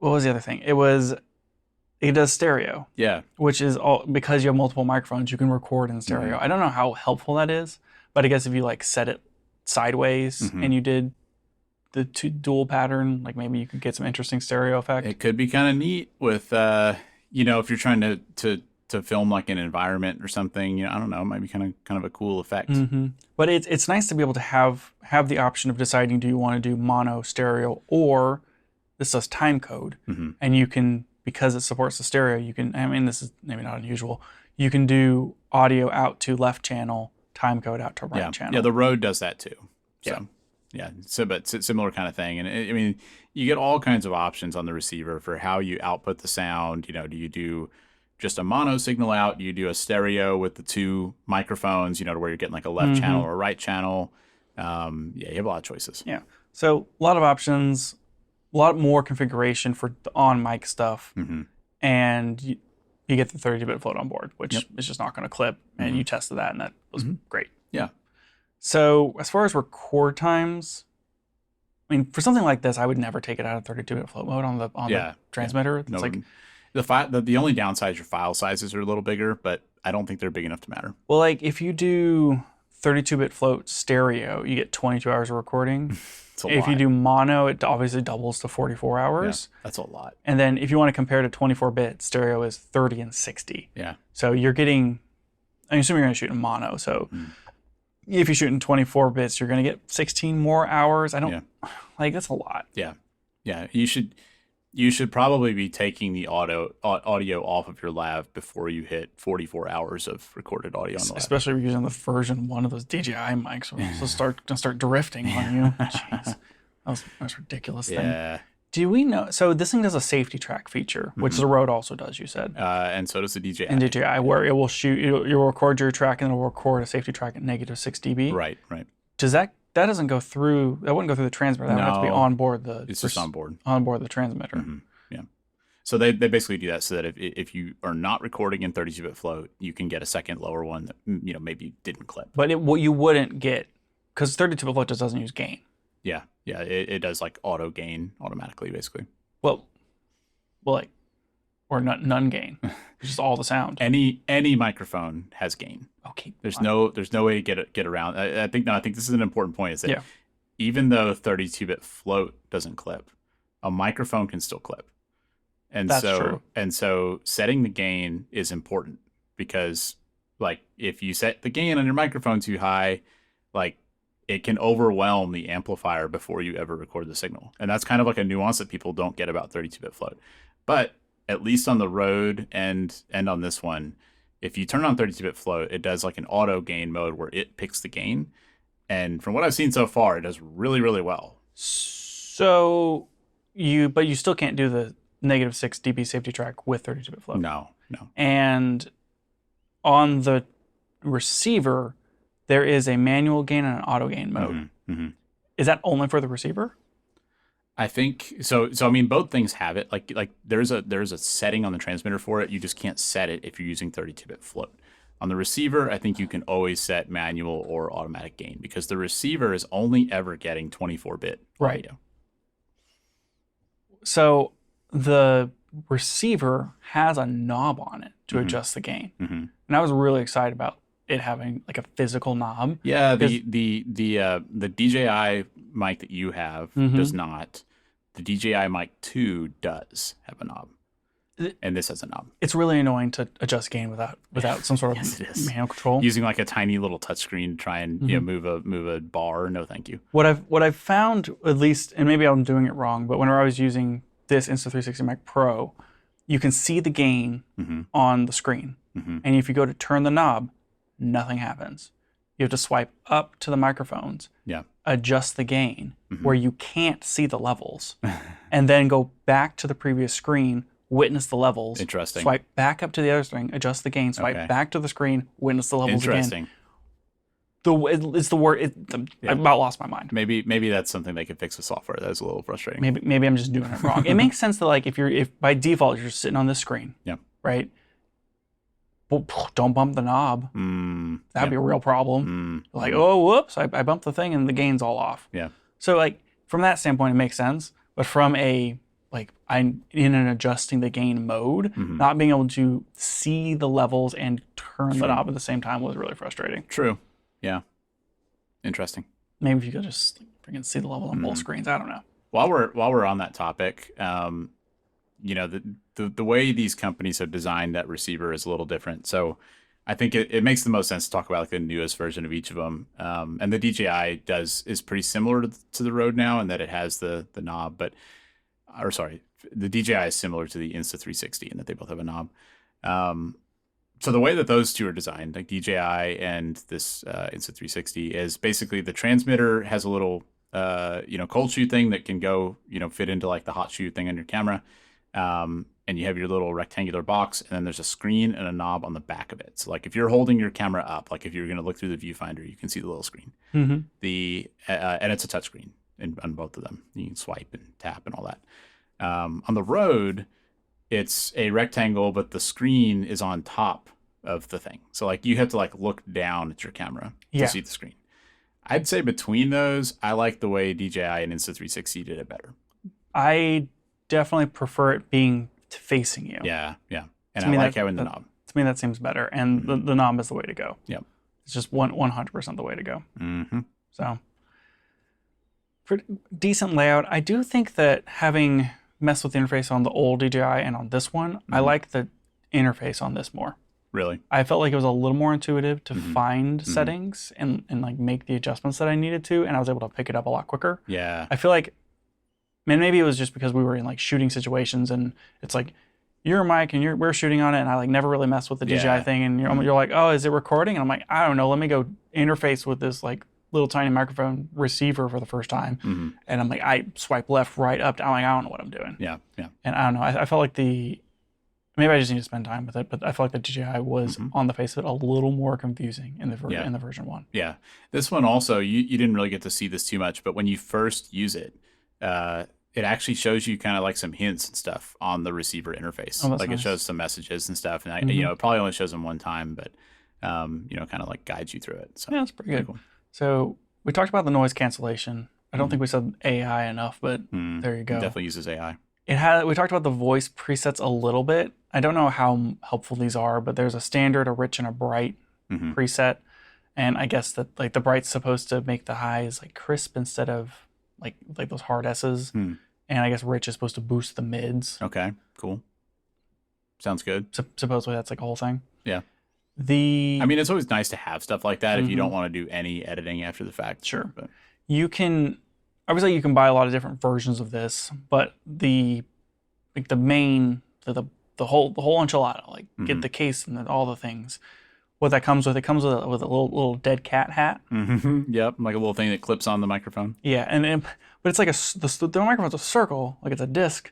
What was the other thing? It does stereo. Yeah. Which is all because you have multiple microphones, you can record in stereo. I don't know how helpful that is, but I guess if you like set it sideways and you did the dual pattern, like maybe you could get some interesting stereo effect. It could be kind of neat with, if you're trying to film like an environment or something, I don't know, it might be kind of a cool effect. But it's nice to be able to have the option of deciding, do you want to do mono, stereo, or this does time code, and you can, because it supports the stereo, you can, this is maybe not unusual, you can do audio out to left channel, time code out to right channel. Yeah, the Rode does that too. So but similar kind of thing. And you get all kinds of options on the receiver for how you output the sound. Do you do just a mono signal out? Do you do a stereo with the 2 microphones, to where you're getting like a left channel or a right channel? You have a lot of choices. Yeah. So a lot of options, a lot more configuration for the on mic stuff. And you get the 32-bit float on board, which is just not going to clip. And you tested that, and that was great. Yeah. So as far as record times, for something like this, I would never take it out of 32-bit float mode on the transmitter. It's The only downside is your file sizes are a little bigger, but I don't think they're big enough to matter. Well, like if you do 32-bit float stereo, you get 22 hours of recording. If you do mono, it obviously doubles to 44 hours. Yeah, that's a lot. And then if you want to compare to 24-bit, stereo is 30 and 60. Yeah. So you're getting, I assume you're going to shoot in mono. So if you shoot in 24 bits, you're going to get 16 more hours. Like that's a lot. Yeah. Yeah. You should probably be taking the audio off of your lav before you hit 44 hours of recorded audio on the lav. Especially if you're using the version 1 of those DJI mics. So gonna start drifting on you. Jeez. That was ridiculous thing. Do we know? So this thing does a safety track feature, which the Rode also does, you said. And so does the DJI. And DJI, where it will you'll record your track and it'll record a safety track at -6 dB. Right. Does that doesn't go through, that wouldn't go through the transmitter. That would have to be on board it's just on board. On board the transmitter. Mm-hmm. Yeah. So they basically do that so that if you are not recording in 32-bit float, you can get a second lower one that maybe didn't clip. But what you wouldn't get, because 32-bit float just doesn't use gain. Yeah. It does like auto gain automatically, basically. Well, like, or none gain. It's just all the sound. Any microphone has gain. Okay. There's no way to get around. I think this is an important point. Is that even though 32-bit float doesn't clip, a microphone can still clip. And that's true. And so setting the gain is important because, like, if you set the gain on your microphone too high, like, it can overwhelm the amplifier before you ever record the signal. And that's kind of like a nuance that people don't get about 32-bit float. But at least on the Rode and on this one, if you turn on 32-bit float, it does like an auto gain mode where it picks the gain. And from what I've seen so far, it does really, really well. So but you still can't do the -6 dB safety track with 32-bit float. No. And on the receiver, there is a manual gain and an auto gain mode. Mm-hmm. Is that only for the receiver? I think so. I mean, both things have it. Like there's a setting on the transmitter for it. You just can't set it if you're using 32-bit float. On the receiver, I think you can always set manual or automatic gain because the receiver is only ever getting 24-bit audio. So the receiver has a knob on it to adjust the gain, and I was really excited about it having like a physical knob. Yeah, the DJI mic that you have does not. The DJI Mic 2 does have a knob, and this has a knob. It's really annoying to adjust gain without some sort of manual control. Using like a tiny little touchscreen to try and move a bar. No, thank you. What I've found, at least, and maybe I'm doing it wrong, but whenever I was using this Insta360 Mic Pro, you can see the gain on the screen, and if you go to turn the knob, nothing happens. You have to swipe up to the microphones, adjust the gain where you can't see the levels, and then go back to the previous screen, witness the levels. Interesting. Swipe back up to the other screen, adjust the gain, swipe back to the screen, witness the levels again. It's the word. I about lost my mind. Maybe that's something they could fix with software. That's a little frustrating. Maybe I'm just doing it wrong. It makes sense that like if by default you're sitting on this screen, right? Well, don't bump the knob. That'd be a real problem. Like, oh, whoops, I bumped the thing and the gain's all off. Yeah. So like from that standpoint, it makes sense. But from I'm in an adjusting the gain mode, not being able to see the levels and turn the knob at the same time was really frustrating. True. Yeah. Interesting. Maybe if you could just freaking see the level on both screens. I don't know. While we're on that topic, the way these companies have designed that receiver is a little different. So I think it makes the most sense to talk about like the newest version of each of them. And the DJI is pretty similar to the Rode now in that it has the knob, the DJI is similar to the Insta360 in that they both have a knob. So the way that those two are designed, like DJI and this Insta360, is basically the transmitter has a little cold shoe thing that can go fit into like the hot shoe thing on your camera. And you have your little rectangular box, and then there's a screen and a knob on the back of it. So like if you're holding your camera up, like if you're going to look through the viewfinder, you can see the little screen. And it's a touch screen on both of them. You can swipe and tap and all that. On the Rode, it's a rectangle, but the screen is on top of the thing. So like you have to like look down at your camera to see the screen. I'd say between those, I like the way DJI and Insta360 did it better. I definitely prefer it being facing you. Yeah, yeah. And I like having the knob. To me, that seems better. And the knob is the way to go. Yep. It's just 100% the way to go. Mm-hmm. So, pretty decent layout. I do think that having messed with the interface on the old DJI and on this one, I like the interface on this more. Really? I felt like it was a little more intuitive to find settings and like make the adjustments that I needed to, and I was able to pick it up a lot quicker. Yeah. I feel like, man, maybe it was just because we were in like shooting situations, and it's like, you're a mic and we're shooting on it, and I like never really messed with the DJI thing, and you're like, oh, is it recording? And I'm like, I don't know, let me go interface with this like little tiny microphone receiver for the first time. And I'm like, I swipe left, right, up, down, like I don't know what I'm doing. Yeah, yeah. And I don't know, I felt like maybe I just need to spend time with it, but I felt like the DJI was on the face of it a little more confusing in the version 1. Yeah. This one also, you didn't really get to see this too much, but when you first use it, it actually shows you kind of like some hints and stuff on the receiver interface. Like nice. It shows some messages and stuff, and it probably only shows them one time, but kind of like guides you through it. So yeah, that's pretty good. Cool. So we talked about the noise cancellation. I don't think we said AI enough, but there you go. It definitely uses AI. We talked about the voice presets a little bit. I don't know how helpful these are, but there's a standard, a rich, and a bright preset, and I guess that like the bright's supposed to make the highs like crisp instead of like those hard S's, and I guess rich is supposed to boost the mids. Okay, cool. Sounds good. Supposedly that's like a whole thing. Yeah. I mean, it's always nice to have stuff like that if you don't want to do any editing after the fact. Sure. But you can obviously you can buy a lot of different versions of this, but the main the whole enchilada, like get the case and all the things. What that comes with, it comes with a little dead cat hat. Yep, like a little thing that clips on the microphone. Yeah, but it's like the microphone's a circle, like it's a disc,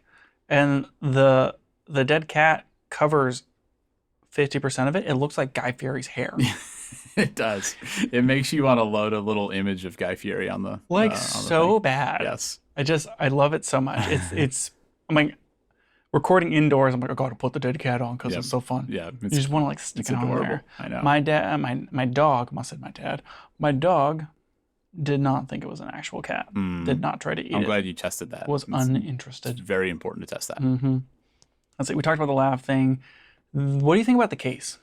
and the dead cat covers 50% of it. It looks like Guy Fieri's hair. It does. It makes you want to load a little image of Guy Fieri on the so bad. Yes, I love it so much. It's I'm like recording indoors. I'm like, I gotta put the dead cat on because it's so fun. Yeah, you just want to like stick it on there. I know. My dog. I said my dad. My dog did not think it was an actual cat. Did not try to eat it. I'm glad you tested that. Was uninterested. It's very important to test that. Let's see. We talked about the lav thing. What do you think about the case?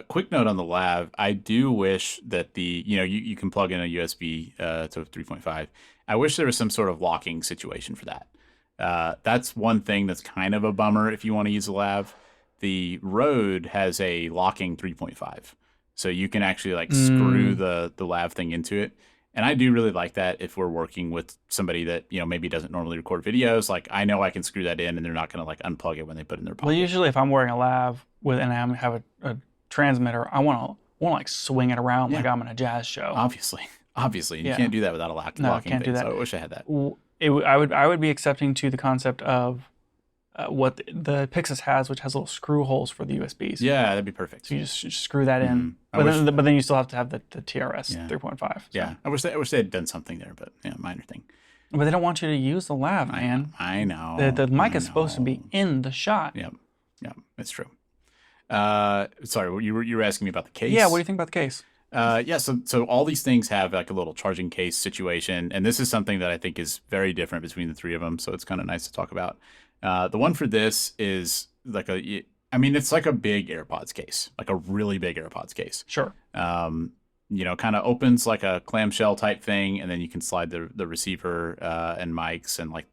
Quick note on the lav. I do wish that you can plug in a USB to 3.5. I wish there was some sort of locking situation for that. That's one thing that's kind of a bummer if you want to use a lav. The Rode has a locking 3.5, so you can actually like screw the lav thing into it. And I do really like that if we're working with somebody that maybe doesn't normally record videos. Like I know I can screw that in, and they're not going to like unplug it when they put it in their pocket. Well, usually if I'm wearing a lav and I have a transmitter, I want to like swing it around like I'm in a jazz show. Obviously, and you can't do that without a locking can't thing. Do that. So I wish I had that. I would be accepting to the concept of what the Pixis has, which has little screw holes for the USBs. Yeah, that'd be perfect. So you just screw that in, but then you still have to have the TRS 3.5. So. Yeah, I wish they had done something there, but minor thing. But they don't want you to use the lav, man. I know. The mic is supposed to be in the shot. Yep, it's true. Sorry, you were asking me about the case. Yeah, what do you think about the case? So all these things have like a little charging case situation, and this is something that I think is very different between the three of them, so it's kind of nice to talk about. The one for this is like it's like a big AirPods case, like a really big AirPods case. Sure. Kind of opens like a clamshell type thing, and then you can slide the receiver and mics, and like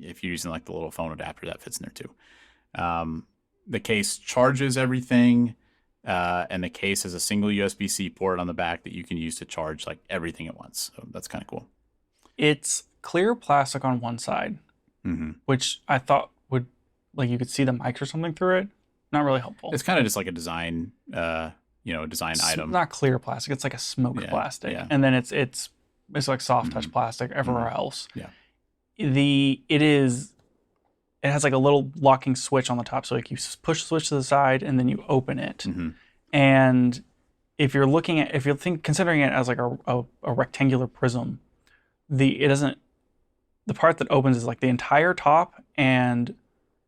if you're using like the little phone adapter, that fits in there too. The case charges everything. And the case has a single USB-C port on the back that you can use to charge like everything at once. So that's kind of cool. It's clear plastic on one side, which I thought would like you could see the mics or something through it. Not really helpful. It's kind of just like a design, design item. Not clear plastic. It's like a smoked plastic, and then it's like soft touch plastic everywhere else. Yeah. It has like a little locking switch on the top. So like you push the switch to the side and then you open it. And considering it as like a rectangular prism, the part that opens is like the entire top and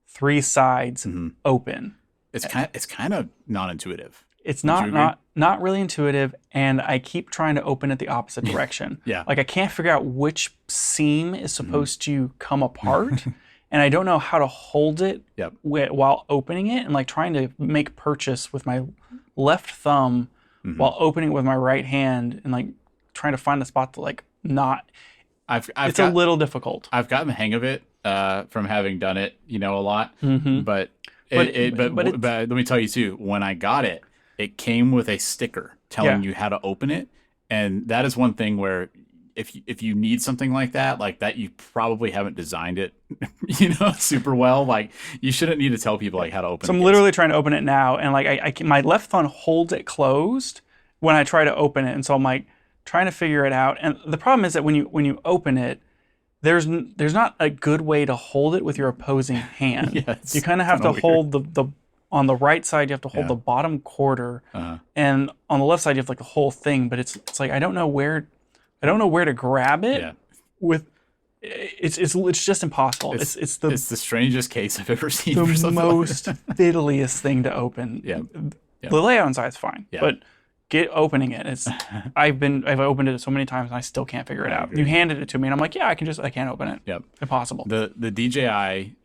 three sides open. It's kind of non-intuitive. It's not really intuitive, and I keep trying to open it the opposite direction. Yeah. Like I can't figure out which seam is supposed to come apart. and I don't know how to hold it Yep. while opening it, and like trying to make purchase with my left thumb while opening it with my right hand, and like trying to find a spot to like not. It's a little difficult. I've gotten the hang of it from having done it, a lot. But let me tell you too, when I got it, it came with a sticker telling you how to open it, and that is one thing where if you need something like that you probably haven't designed it, super well. Like you shouldn't need to tell people like how to open it. So I'm literally trying to open it now, and like my left thumb holds it closed when I try to open it, and so I'm like trying to figure it out. And the problem is that when you open it, there's not a good way to hold it with your opposing hand. You kind of have to hold the on the right side, you have to hold the bottom quarter, and on the left side you have like the whole thing. But it's like I don't know where to grab it with. It's just impossible. It's the strangest case I've ever seen. The for something most fiddliest thing to open. The layout inside is fine, but opening it, I've opened it so many times and I still can't figure it out. You handed it to me and I'm like, I can't open it. Impossible. The DJI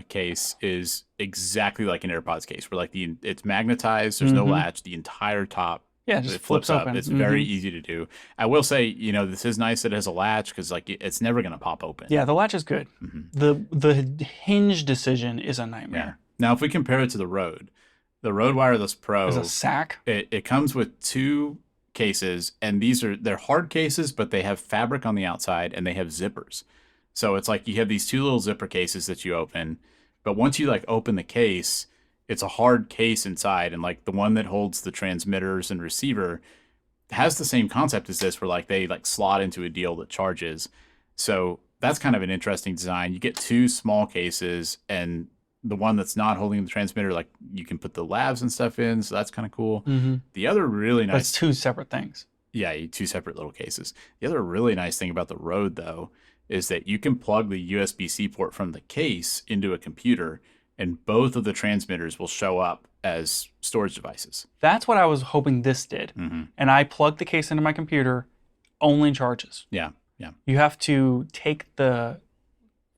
case is exactly like an AirPods case, where like it's magnetized. There's no latch. The entire top. Yeah, just flips up. Open. It's very easy to do. I will say, this is nice that it has a latch, because like it's never going to pop open. Yeah, the latch is good. The hinge decision is a nightmare. Now, if we compare it to the Rode Wireless Pro is a sack. It comes with two cases, and they're hard cases, but they have fabric on the outside and they have zippers. So it's like you have these two little zipper cases that you open, but once you like open the case, it's a hard case inside, and like the one that holds the transmitters and receiver has the same concept as this, where like they like slot into a deal that charges. So that's kind of an interesting design. You get two small cases, and the one that's not holding the transmitter, like you can put the lavs and stuff in, so that's kind of cool. The other really nice. That's two separate things. Yeah, two separate little cases. The other really nice thing about the Rode, though, is that you can plug the USB-C port from the case into a computer, and both of the transmitters will show up as storage devices. That's what I was hoping this did. And I plugged the case into my computer, only charges. Yeah. You have to take the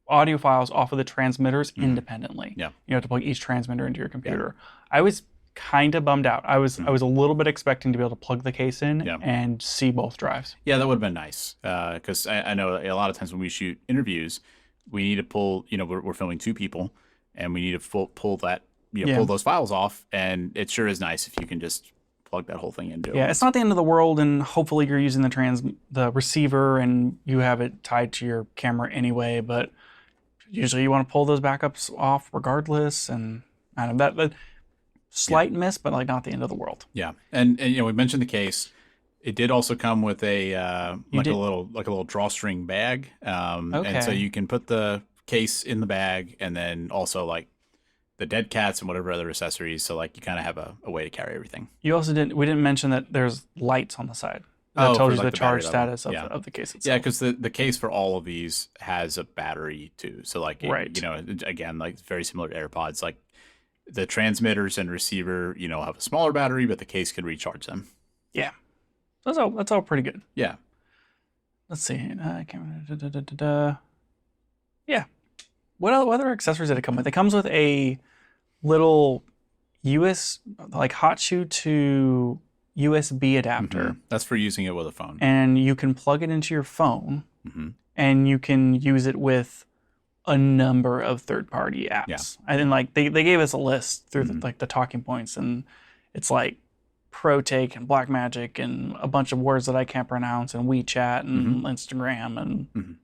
audio files off of the transmitters independently. You have to plug each transmitter into your computer. I was kind of bummed out. I was a little bit expecting to be able to plug the case in and see both drives. Yeah, that would have been nice, because I know a lot of times when we shoot interviews, we need to pull, we're filming two people, and we need to pull that, pull those files off, and it sure is nice if you can just plug that whole thing into it. Yeah, it's not the end of the world, and hopefully you're using the receiver and you have it tied to your camera anyway, but usually you want to pull those backups off regardless, and I don't know, that slight miss, but like not the end of the world. Yeah, and we mentioned the case. It did also come with a little drawstring bag, and so you can put the case in the bag, and then also like the dead cats and whatever other accessories. So like you kind of have a way to carry everything. We didn't mention that there's lights on the side that tells you the charge status of the case itself. Yeah, because the case for all of these has a battery too. So like again, like it's very similar to AirPods. Like the transmitters and receiver, have a smaller battery, but the case can recharge them. Yeah, that's all pretty good. Yeah. Let's see. Yeah. What other accessories did it come with? It comes with a little hot shoe to USB adapter. That's for using it with a phone. And you can plug it into your phone, and you can use it with a number of third-party apps. Yeah. And then like they gave us a list through the talking points, and it's like ProTake and Blackmagic and a bunch of words that I can't pronounce, and WeChat and Instagram and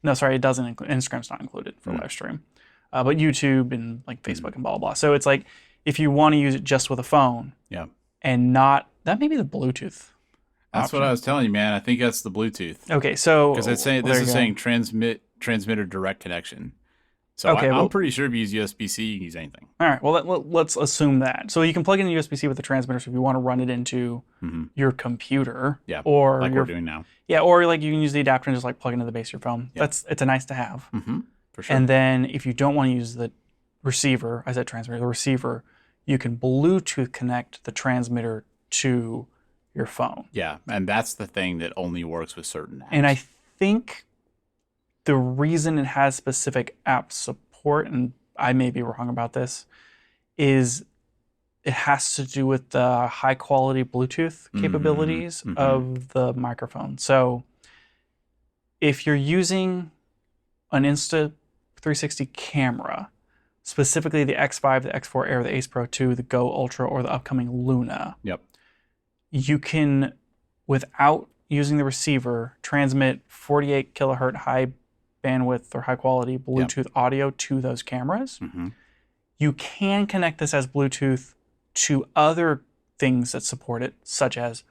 no, sorry, it doesn't include Instagram's not included for live stream, but YouTube and like Facebook and blah blah. So it's like if you want to use it just with a phone, and not that may be the Bluetooth. That's option. what I was telling you, man. I think that's the Bluetooth. Okay, so because this is saying transmitter direct connection. So I'm pretty sure if you use USB-C, you can use anything. All right, well, let's assume that. So you can plug in the USB-C with the transmitter so if you want to run it into your computer. Yeah, or like we're doing now. Yeah, or like you can use the adapter and just like plug into the base of your phone. Yeah. It's a nice to have. For sure. And then if you don't want to use the receiver, I said transmitter, the receiver, you can Bluetooth connect the transmitter to your phone. Yeah, and that's the thing that only works with certain apps. And I think the reason it has specific app support support, and I may be wrong about this, is it has to do with the high quality Bluetooth capabilities of the microphone. So if you're using an Insta360 camera, specifically the X5, the X4 Air, the Ace Pro 2, the Go Ultra, or the upcoming Luna, you can, without using the receiver, transmit 48 kilohertz high bandwidth or high quality Bluetooth audio to those cameras. You can connect this as Bluetooth to other things that support it, such as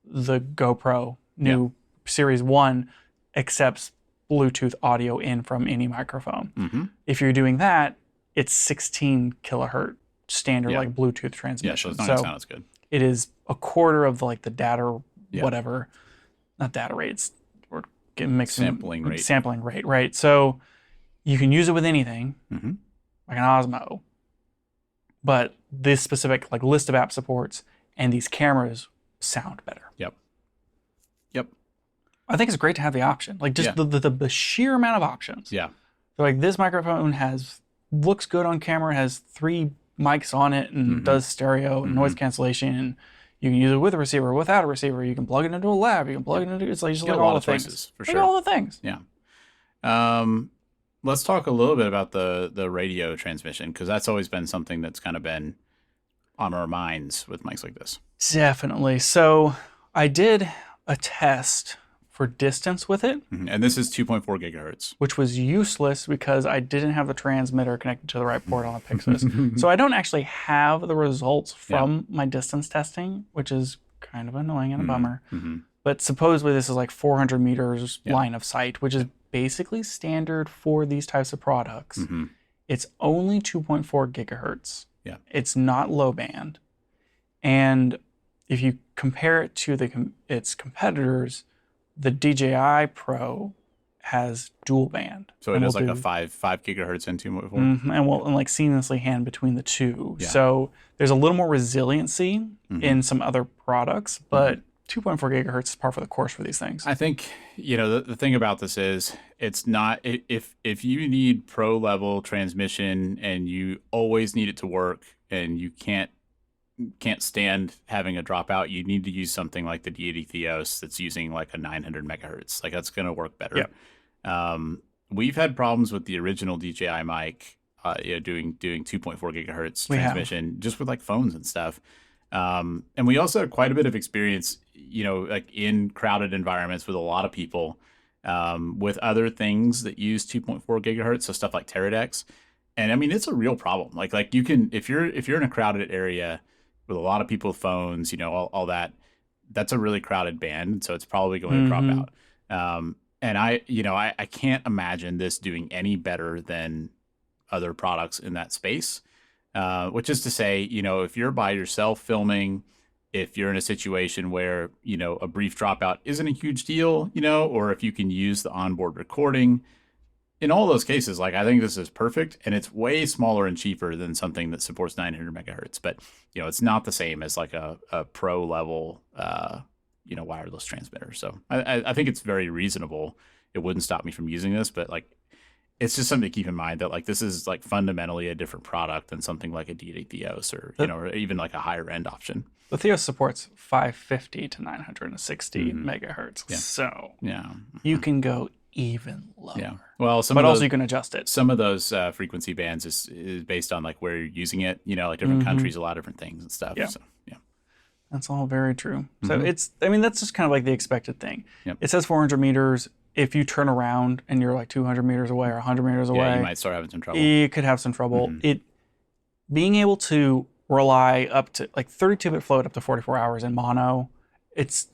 the GoPro new Series 1 accepts Bluetooth audio in from any microphone. If you're doing that, it's 16 kilohertz standard like Bluetooth transmission. So it's not gonna sound as good. It is a quarter of the data, whatever, not data rates, or sampling rate, right? So you can use it with anything, like an Osmo, but this specific list of app supports and these cameras sound better. I think it's great to have the option, just the sheer amount of options. So this microphone looks good on camera, has 3 mics on it, and does stereo and noise cancellation. And you can use it with a receiver, without a receiver. You can plug it into a lab. You can plug it into it's just all the things. For sure. All the things. Let's talk a little bit about the radio transmission, because that's always been something that's kind of been on our minds with mics like this. Definitely. So I did a test for distance with it. And this is 2.4 gigahertz. Which was useless because I didn't have the transmitter connected to the right port on the Pixis. So I don't actually have the results from my distance testing, which is kind of annoying and a bummer. But supposedly this is 400 meters line of sight, which is basically standard for these types of products. It's only 2.4 gigahertz. It's not low band. And if you compare it to its competitors, the DJI Pro has dual band. So it is a 5 gigahertz and 2.4? And will seamlessly hand between the two. So there's a little more resiliency in some other products, but 2.4 gigahertz is par for the course for these things. I think, the thing about this is, it's not, if you need pro level transmission and you always need it to work and you can't stand having a dropout, you need to use something like the Deity Theos that's using a 900 megahertz. That's going to work better. We've had problems with the original DJI mic doing 2.4 gigahertz transmission just with phones and stuff. And we also had quite a bit of experience, in crowded environments with a lot of people, with other things that use 2.4 gigahertz, so stuff like Teradeks. And I mean, it's a real problem. You can, if you're in a crowded area with a lot of people with phones, all that, that's a really crowded band. So it's probably going to drop out. And I can't imagine this doing any better than other products in that space. Which is to say, if you're by yourself filming, if you're in a situation where, a brief dropout isn't a huge deal, or if you can use the onboard recording, in all those cases, I think this is perfect, and it's way smaller and cheaper than something that supports 900 megahertz. But, it's not the same as a pro level, wireless transmitter. So I think it's very reasonable. It wouldn't stop me from using this, but it's just something to keep in mind that this is fundamentally a different product than something like a Deity Theos or or even a higher end option. The Theos supports 550 to 960 megahertz. So you can go even lower. Well, also you can adjust it. Some of those frequency bands is based on where you're using it. Different countries allow different things and stuff. So, that's all very true. So that's just kind of the expected thing. It says 400 meters. If you turn around and you're 200 meters away or 100 meters away, you might start having some trouble. You could have some trouble. Being able to rely up to 32-bit float up to 44 hours in mono, it's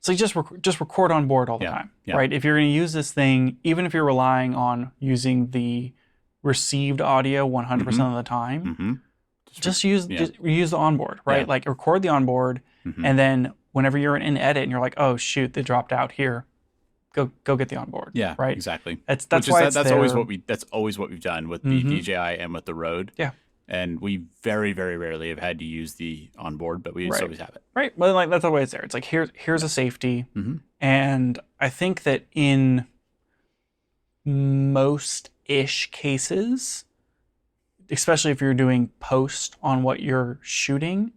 just record on board all the time, right? If you're going to use this thing, even if you're relying on using the received audio 100% of the time, just use the onboard, right? Record the onboard, and then whenever you're in edit and you're oh shoot, they dropped out here, go get the onboard. Right? Exactly. That's why that's always what we've done with the DJI and with the Rode. And we very, very rarely have had to use the onboard, but we always have it. Right. Well, that's the way it's there. It's here's a safety, and I think that in most-ish cases, especially if you're doing post on what you're shooting,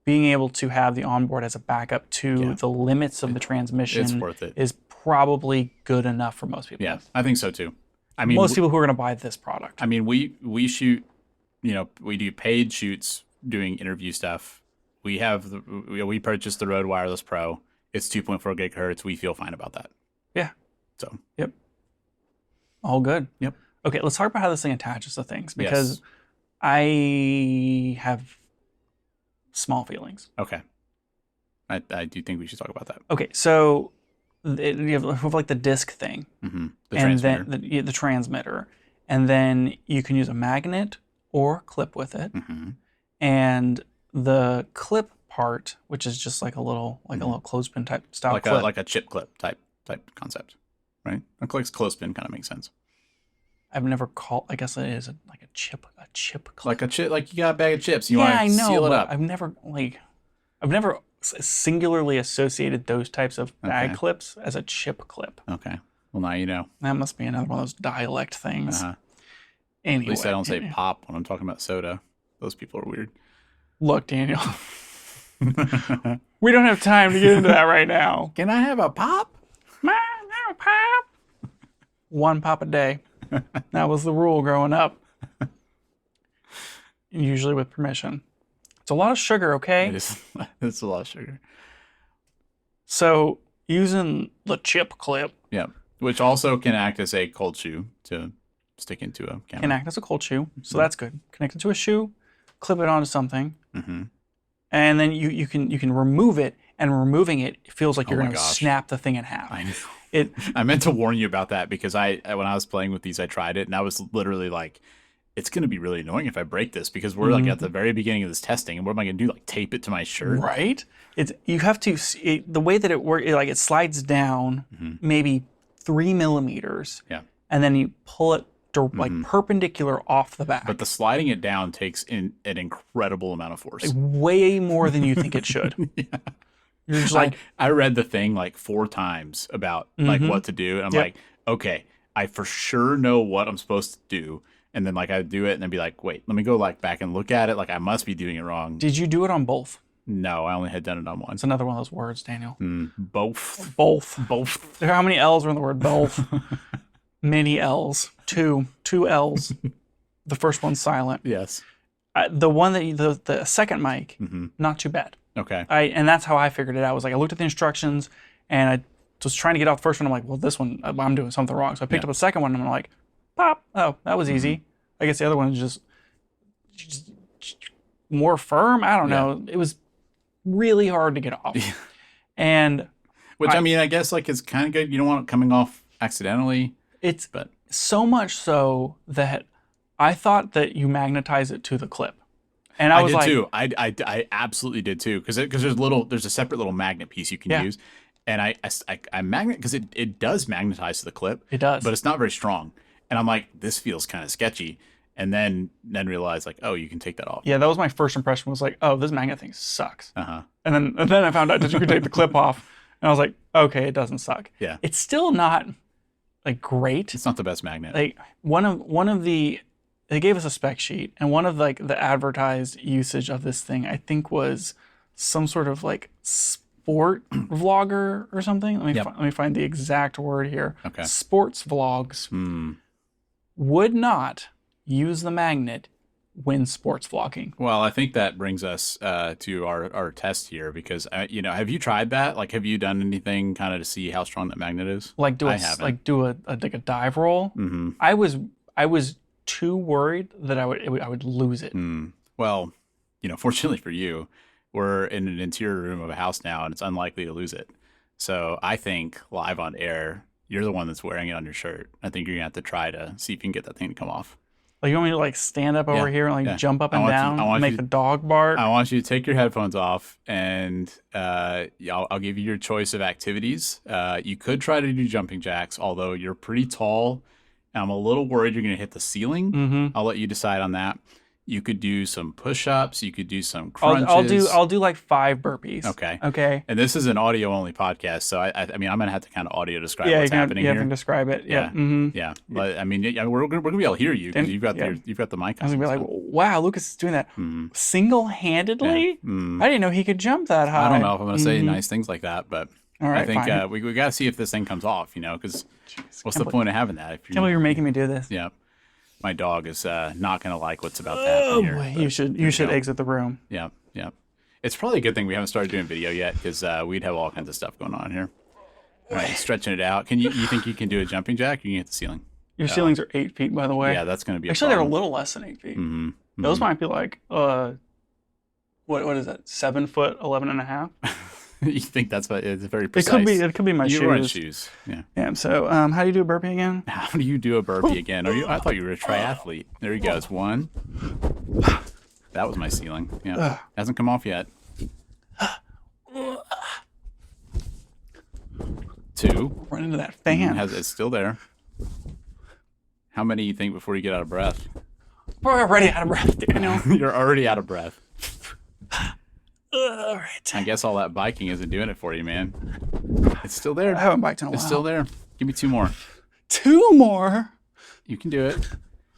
being able to have the onboard as a backup to the limits of the transmission is probably good enough for most people. Yeah, I think so too. I mean, most people who are going to buy this product. I mean, we shoot, we do paid shoots doing interview stuff. We purchased the Rode Wireless Pro. It's 2.4 gigahertz. We feel fine about that. Yeah. So. Yep. All good. Yep. Okay, let's talk about how this thing attaches to things, because I have small feelings. Okay. I do think we should talk about that. Okay, so you have like the disc thing, the and transmitter. then the transmitter, and then you can use a magnet or clip with it, and the clip part, which is just like a little clothespin type style clip, like a chip clip type concept, right? A clothespin kind of makes sense. I've never called. I guess it is like a chip clip. Like a chip, like you got a bag of chips. You want to seal it up. I've never singularly associated those types of bag clips as a chip clip. Okay. Well, now you know. That must be another one of those dialect things. Anyway, at least I don't say pop when I'm talking about soda. Those people are weird. Look, Daniel, we don't have time to get into that right now. Can I have a pop? Have a pop. One pop a day. That was the rule growing up. Usually with permission. It's a lot of sugar, okay? It is. It's a lot of sugar. So using the chip clip. Yeah. Which also can act as a cold shoe to stick into a camera. Can act as a cold shoe. So that's good. Connect it to a shoe, clip it onto something. And then you can remove it, and removing it feels like you're going to snap the thing in half. I know. I meant to warn you about that, because when I was playing with these, I tried it, and I was literally like, it's going to be really annoying if I break this, because we're like at the very beginning of this testing, and what am I going to do? Like tape it to my shirt? Right. You have to the way that it works. Like it slides down maybe 3 millimeters. Yeah. And then you pull it like perpendicular off the back. But the sliding it down takes an incredible amount of force. Like way more than you think it should. Yeah. You're just like, I read the thing like 4 times about like what to do, and I'm like, okay, I for sure know what I'm supposed to do, and then like I do it, and then be like, wait, let me go like back and look at it, like I must be doing it wrong. Did you do it on both? No, I only had done it on one. It's another one of those words, Daniel. Both. Both. How many L's are in the word both? Many L's. Two L's. The first one's silent. Yes. The one that the second mic, not too bad. Okay. And that's how I figured it out. Was like I looked at the instructions, and I was trying to get off the first one. I'm like, well, this one I'm doing something wrong. So I picked up the second one, and I'm like, pop. Oh, that was easy. I guess the other one is just more firm. I don't know. It was really hard to get off. And which I mean, I guess like it's kind of good. You don't want it coming off accidentally. But so much so that I thought that you magnetize it to the clip. And I was did too. I absolutely did too, because there's a separate little magnet piece you can use, and I magnet, because it does magnetize to the clip. It does, but it's not very strong. And I'm like, this feels kind of sketchy, and then realize like, oh, you can take that off. Yeah, that was my first impression. Was like, oh, this magnet thing sucks. And then I found out that you could take the clip off, and I was like, okay, it doesn't suck. Yeah, it's still not like great. It's not the best magnet. Like one of the. They gave us a spec sheet, and one of like the advertised usage of this thing, I think, was some sort of like sport vlogger or something. Let me find the exact word here. Okay. Sports vlogs would not use the magnet when sports vlogging. Well, I think that brings us to our test here, because have you tried that? Like, have you done anything kind of to see how strong that magnet is? Like do a dive roll. I was too worried that I would lose it. Well, fortunately for you, we're in an interior room of a house now, and it's unlikely to lose it. So I think live on air, you're the one that's wearing it on your shirt. I think you're gonna have to try to see if you can get that thing to come off. Like, you want me to like stand up over here and like jump up and down and make the dog bark? I want you to take your headphones off, and I'll give you your choice of activities. You could try to do jumping jacks, although you're pretty tall. I'm a little worried you're going to hit the ceiling. I'll let you decide on that. You could do some push-ups. You could do some crunches. I'll do like 5 burpees. Okay. Okay. And this is an audio only podcast, so I mean I'm gonna have to kind of audio describe what's happening here. Yeah, you can describe it. Yeah. Yeah. But I mean, we're gonna be able to hear you because you've got the mic. I was gonna be like, wow, Lucas is doing that single-handedly. Yeah. I didn't know he could jump that high. I don't know if I'm gonna say nice things like that, but all right, I think fine. we got to see if this thing comes off. Because what's the point of having that? Can't believe you're making me do this. Yeah. My dog is not going to like what's about to happen here. Boy, you should exit the room. Yeah. It's probably a good thing we haven't started doing video yet because we'd have all kinds of stuff going on here. All right, stretching it out. You think you can do a jumping jack? Or you can hit the ceiling. Your ceilings are 8 feet, by the way. Yeah, that's going to be actually they're a little less than 8 feet. Mm-hmm. Those might be like what is that? 7 foot 11 and a half. You think that's what it's very precise. It could be my shoes. You're wearing shoes. Yeah. Yeah. So, how do you do a burpee again? How do you do a burpee again? I thought you were a triathlete. There you go. It's 1. That was my ceiling. Yeah. Hasn't come off yet. 2. Run into that fan. It's still there. How many you think before you get out of breath? We're already out of breath, Daniel. You're already out of breath. All right. I guess all that biking isn't doing it for you, man. It's still there. I haven't biked in a while. It's still there. Give me 2 more. 2 more? You can do it.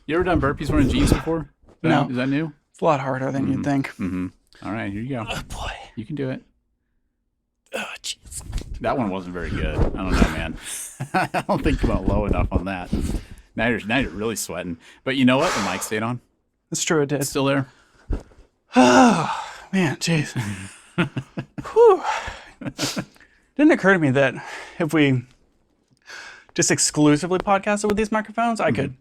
You ever done burpees wearing jeans before? No. Is that new? It's a lot harder than you'd think. Mm-hmm. All right, here you go. Oh, boy. You can do it. Oh, jeez. That one wasn't very good. I don't know, man. I don't think you went low enough on that. Now you're really sweating. But you know what? The mic stayed on. It's true, it did. It's still there. Oh, man, jeez. Whew. Didn't occur to me that if we just exclusively podcasted with these microphones, I could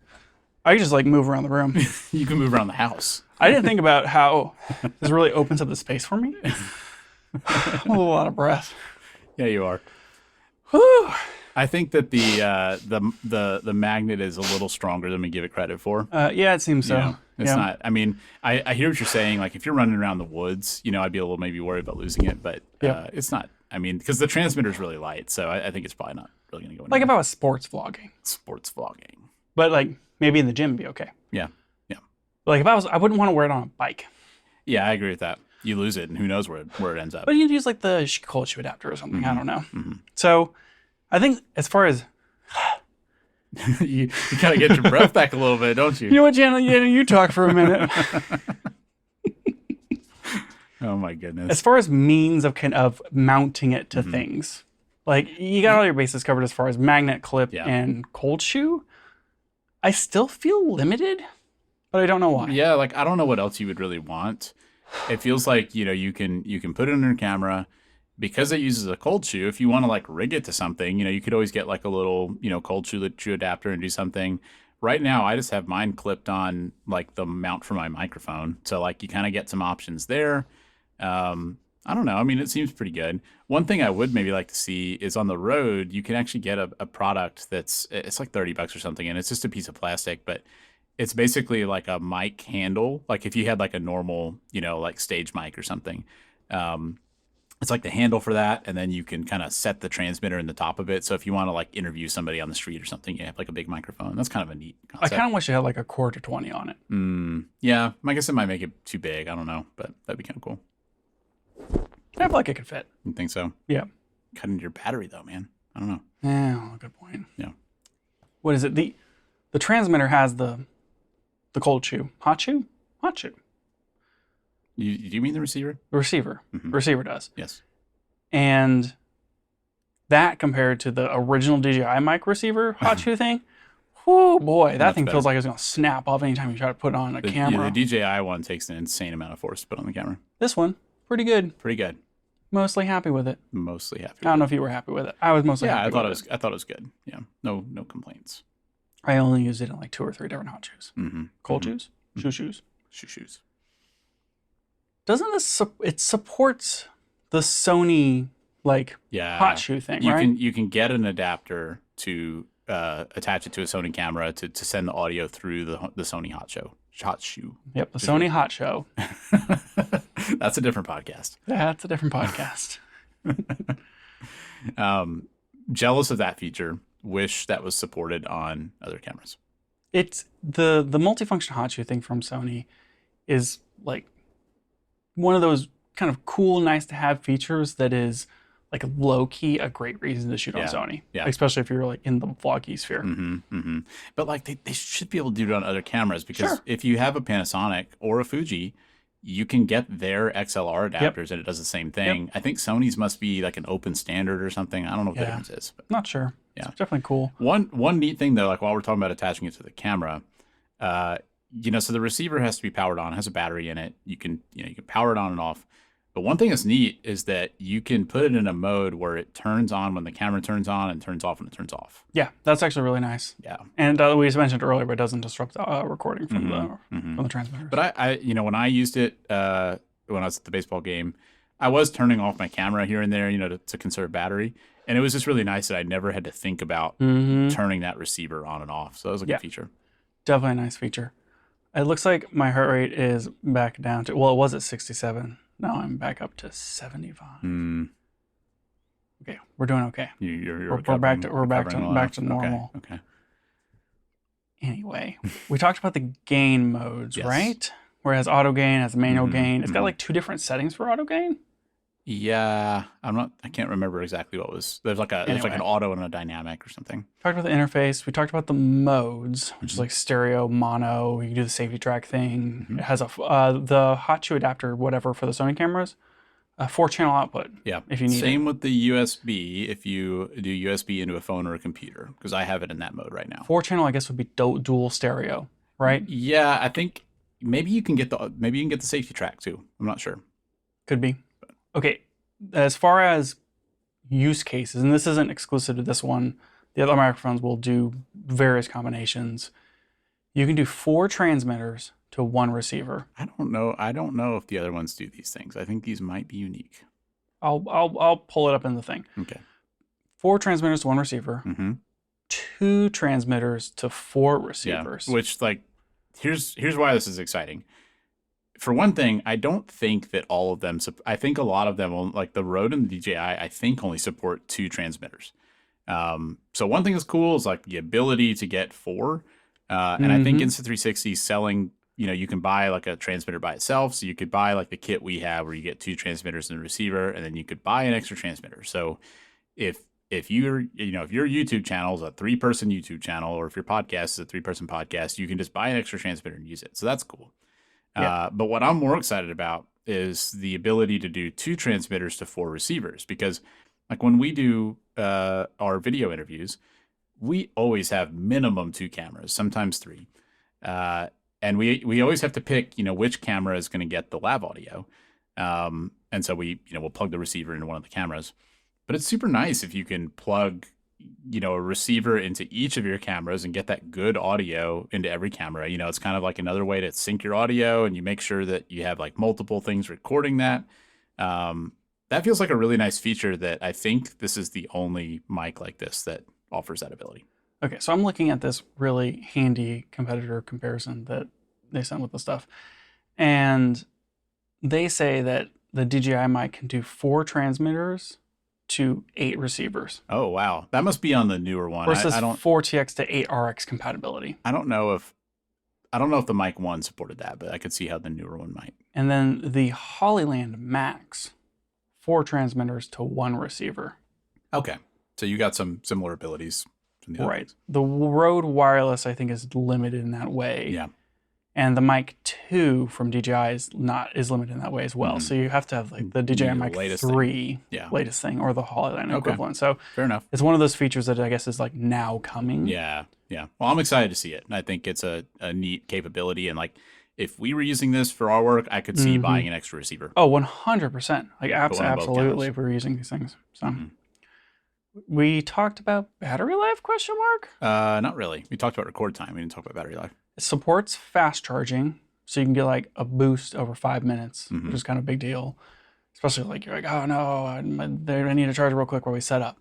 just like move around the room. You can move around the house. I didn't think about how this really opens up the space for me. I'm a little out of breath. Yeah, you are. Whew. I think that the magnet is a little stronger than we give it credit for. Yeah, it seems so. It's not. I mean, I hear what you're saying. Like if you're running around the woods, I'd be a little maybe worried about losing it, but it's not. I mean, because the transmitter is really light, so I think it's probably not really going to go anywhere. Like if I was sports vlogging. Sports vlogging. But like maybe in the gym, be okay. Yeah. But like if I wouldn't want to wear it on a bike. Yeah, I agree with that. You lose it, and who knows where it ends up. But you'd use like the cold shoe adapter or something. I don't know. Mm-hmm. So I think as far as you kind of get your breath back a little bit, don't you? You know what, Jana? You talk for a minute. Oh my goodness. As far as means of mounting it to things, like you got all your bases covered as far as magnet, clip, and cold shoe. I still feel limited, but I don't know why. Yeah, like I don't know what else you would really want. It feels like you can put it on your camera. Because it uses a cold shoe, if you want to like rig it to something, you could always get like a little, cold shoe adapter and do something. Right now, I just have mine clipped on like the mount for my microphone. So like you kind of get some options there. I don't know. I mean, it seems pretty good. One thing I would maybe like to see is on the road, you can actually get a product it's like $30 or something. And it's just a piece of plastic, but it's basically like a mic handle. Like if you had like a normal, like stage mic or something, it's like the handle for that, and then you can kind of set the transmitter in the top of it. So if you want to like interview somebody on the street or something, you have like a big microphone. That's kind of a neat concept. I kind of wish it had like a quarter 20 on it. Yeah, I guess it might make it too big. I don't know, but that'd be kind of cool. I feel like it could fit. You think so? Yeah. Cut into your battery though, man. I don't know. Yeah, good point. Yeah. What is it? The transmitter has the cold shoe. Hot shoe? Hot shoe. Do you mean the receiver? The receiver. Mm-hmm. The receiver does. Yes. And that compared to the original DJI mic receiver hot shoe thing, oh boy, that thing feels like it's going to snap off anytime you try to put it on a camera. Yeah, the DJI one takes an insane amount of force to put on the camera. This one, pretty good. Pretty good. Mostly happy with it. Mostly happy. I don't know if you were happy with it. I was mostly happy with it. I thought it was good. Yeah. No complaints. I only used it in like 2 or 3 different hot shoes. Mm-hmm. Cold shoes? Shoes? Shoes. Doesn't this it supports the Sony hot shoe thing, right? You can get an adapter to attach it to a Sony camera to send the audio through the Sony hot shoe. Yep, the Sony hot show. That's a different podcast. That's a different podcast. Jealous of that feature. Wish that was supported on other cameras. It's the multifunction hot shoe thing from Sony is like one of those kind of cool, nice to have features that is like low key a great reason to shoot on Sony. Yeah. Especially if you're like in the vloggy sphere. But like they should be able to do it on other cameras because if you have a Panasonic or a Fuji, you can get their XLR adapters and it does the same thing. I think Sony's must be like an open standard or something. I don't know what the difference is. But not sure. Yeah. It's definitely cool. One neat thing though, like while we're talking about attaching it to the camera, so the receiver has to be powered on, it has a battery in it. You can power it on and off. But one thing that's neat is that you can put it in a mode where it turns on when the camera turns on and turns off when it turns off. Yeah, that's actually really nice. Yeah. And we mentioned earlier, but it doesn't disrupt the recording from the transmitters. But I when I used it when I was at the baseball game, I was turning off my camera here and there, to conserve battery. And it was just really nice that I never had to think about turning that receiver on and off. So that was a good feature. Definitely a nice feature. It looks like my heart rate is back down to, well, it was at 67. Now I'm back up to 75. Okay, we're doing okay. We're back to normal. Okay. Anyway, we talked about the gain modes, right? Where it has auto gain, has manual gain. It's got like 2 different settings for auto gain. Yeah, I can't remember exactly what was. There's like an auto and a dynamic or something. Talked about the interface. We talked about the modes, which is like stereo, mono. You can do the safety track thing. It has the hot shoe adapter, whatever, for the Sony cameras. 4-channel output. Yeah. If you need Same with the USB. If you do USB into a phone or a computer, because I have it in that mode right now. 4-channel, I guess, would be dual stereo, right? Yeah, I think maybe you can get the safety track too. I'm not sure. Could be. Okay, as far as use cases, and this isn't exclusive to this one, the other microphones will do various combinations. You can do 4 transmitters to 1 receiver. I don't know if the other ones do these things. I think these might be unique. I'll pull it up in the thing. Okay. 4 transmitters to 1 receiver. 2 transmitters to 4 receivers. Yeah, which here's why this is exciting. For one thing, I don't think that all of them. I think a lot of them, like the Rode and the DJI, I think only support 2 transmitters. So one thing that's cool is like the ability to get 4. And I think Insta360 selling, you can buy like a transmitter by itself. So you could buy like the kit we have where you get 2 transmitters and a receiver, and then you could buy an extra transmitter. So if your YouTube channel is a 3-person YouTube channel, or if your podcast is a 3-person podcast, you can just buy an extra transmitter and use it. So that's cool. But what I'm more excited about is the ability to do 2 transmitters to 4 receivers, because like when we do our video interviews, we always have minimum 2 cameras, sometimes 3. And we always have to pick, which camera is going to get the lav audio. And so we'll plug the receiver into one of the cameras. But it's super nice if you can plug a receiver into each of your cameras and get that good audio into every camera. It's kind of like another way to sync your audio, and you make sure that you have like multiple things recording that. That feels like a really nice feature that I think this is the only mic like this that offers that ability. Okay, so I'm looking at this really handy competitor comparison that they sent with the stuff. And they say that the DJI mic can do 4 transmitters to 8 receivers. Oh, wow. That must be on the newer one. Versus 4TX to 8RX compatibility. I don't know if the Mic 1 supported that, but I could see how the newer one might. And then the Hollyland Max, 4 transmitters to 1 receiver. Okay. So you got some similar abilities from the other ones. The Rode Wireless, I think, is limited in that way. Yeah. And the Mic 2 from DJI is limited in that way as well. So you have to have like the DJI Mic 3 latest thing, or the Hollyland equivalent. So fair enough. It's one of those features that I guess is like now coming. Yeah. Well, I'm excited to see it. And I think it's a neat capability. And like, if we were using this for our work, I could see buying an extra receiver. Oh, 100%. Like absolutely, if we were using these things. So we talked about battery life, ? Not really. We talked about record time. We didn't talk about battery life. It supports fast charging, so you can get like a boost over 5 minutes, which is kind of a big deal. Especially like you're like, oh no, I need to charge real quick while we set up.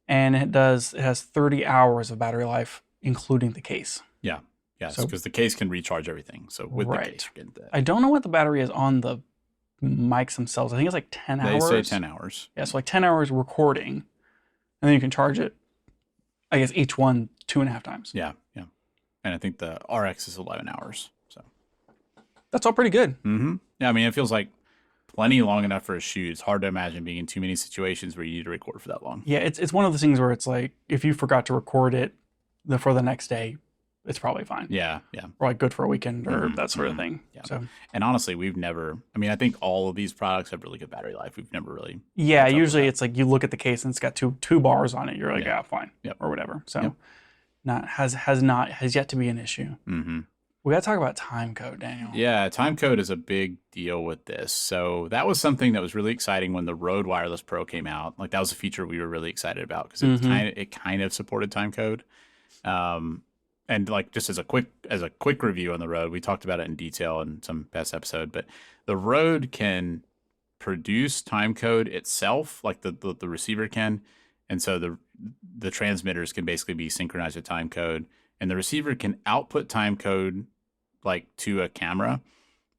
And it has 30 hours of battery life, including the case. Yeah, because the case can recharge everything. So with the case, you're getting that. I don't know what the battery is on the mics themselves. I think it's like 10 hours. They say 10 hours. Yeah, so like 10 hours recording, and then you can charge it, I guess, each one 2.5 times. Yeah. And I think the RX is 11 hours. So That's all pretty good. Mm-hmm. Yeah, I mean, it feels like plenty long enough for a shoot. It's hard to imagine being in too many situations where you need to record for that long. Yeah, it's one of those things where it's like, if you forgot to record it for the next day, it's probably fine. Yeah. Or like good for a weekend or that sort of thing. Yeah. So, and honestly, I think all of these products have really good battery life. We've never really. Yeah, usually it's like you look at the case and it's got two bars on it. You're like, yeah fine. Yep. Or whatever. So, has yet to be an issue. Mm-hmm. We got to talk about time code, Daniel. Yeah, time code is a big deal with this. So that was something that was really exciting when the Rode Wireless Pro came out. Like that was a feature we were really excited about because it kind of supported time code. And like just as a quick review on the Rode, we talked about it in detail in some past episode, but the Rode can produce time code itself, like the receiver can, and so the transmitters can basically be synchronized with time code, and the receiver can output time code like to a camera,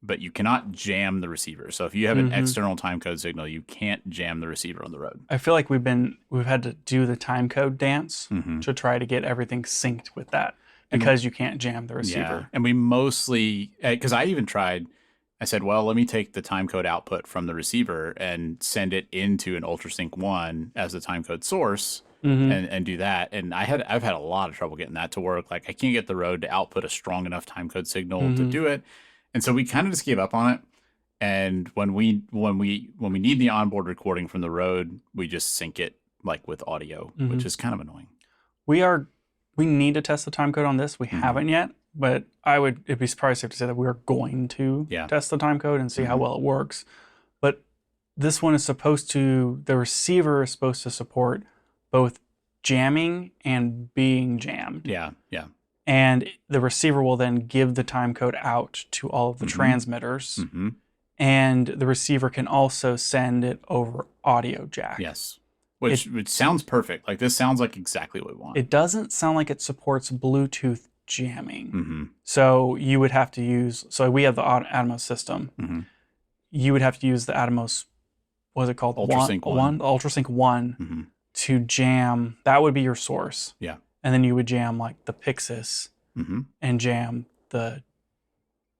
but you cannot jam the receiver. So if you have an external time code signal, you can't jam the receiver on the Rode. I feel like we've had to do the time code dance to try to get everything synced with that because you can't jam the receiver. Yeah. And we mostly, because I even tried, I said, well, let me take the time code output from the receiver and send it into an UltraSync 1 as the time code source. And do that. And I've had a lot of trouble getting that to work. Like I can't get the Rode to output a strong enough time code signal to do it. And so we kind of just gave up on it. And when we need the onboard recording from the Rode, we just sync it like with audio, which is kind of annoying. We need to test the time code on this. We haven't yet, but it'd be probably safe to say that we are going to test the time code and see how well it works. But this one is the receiver is supposed to support both jamming and being jammed. Yeah. And the receiver will then give the time code out to all of the transmitters. And the receiver can also send it over audio jack. Yes. Which sounds perfect. Like this sounds like exactly what we want. It doesn't sound like it supports Bluetooth jamming. So you would have to use, so we have the Atmos system. You would have to use the Atmos, what is it called? UltraSync 1. UltraSync 1 to jam. That would be your source. Yeah. And then you would jam like the Pixis and jam the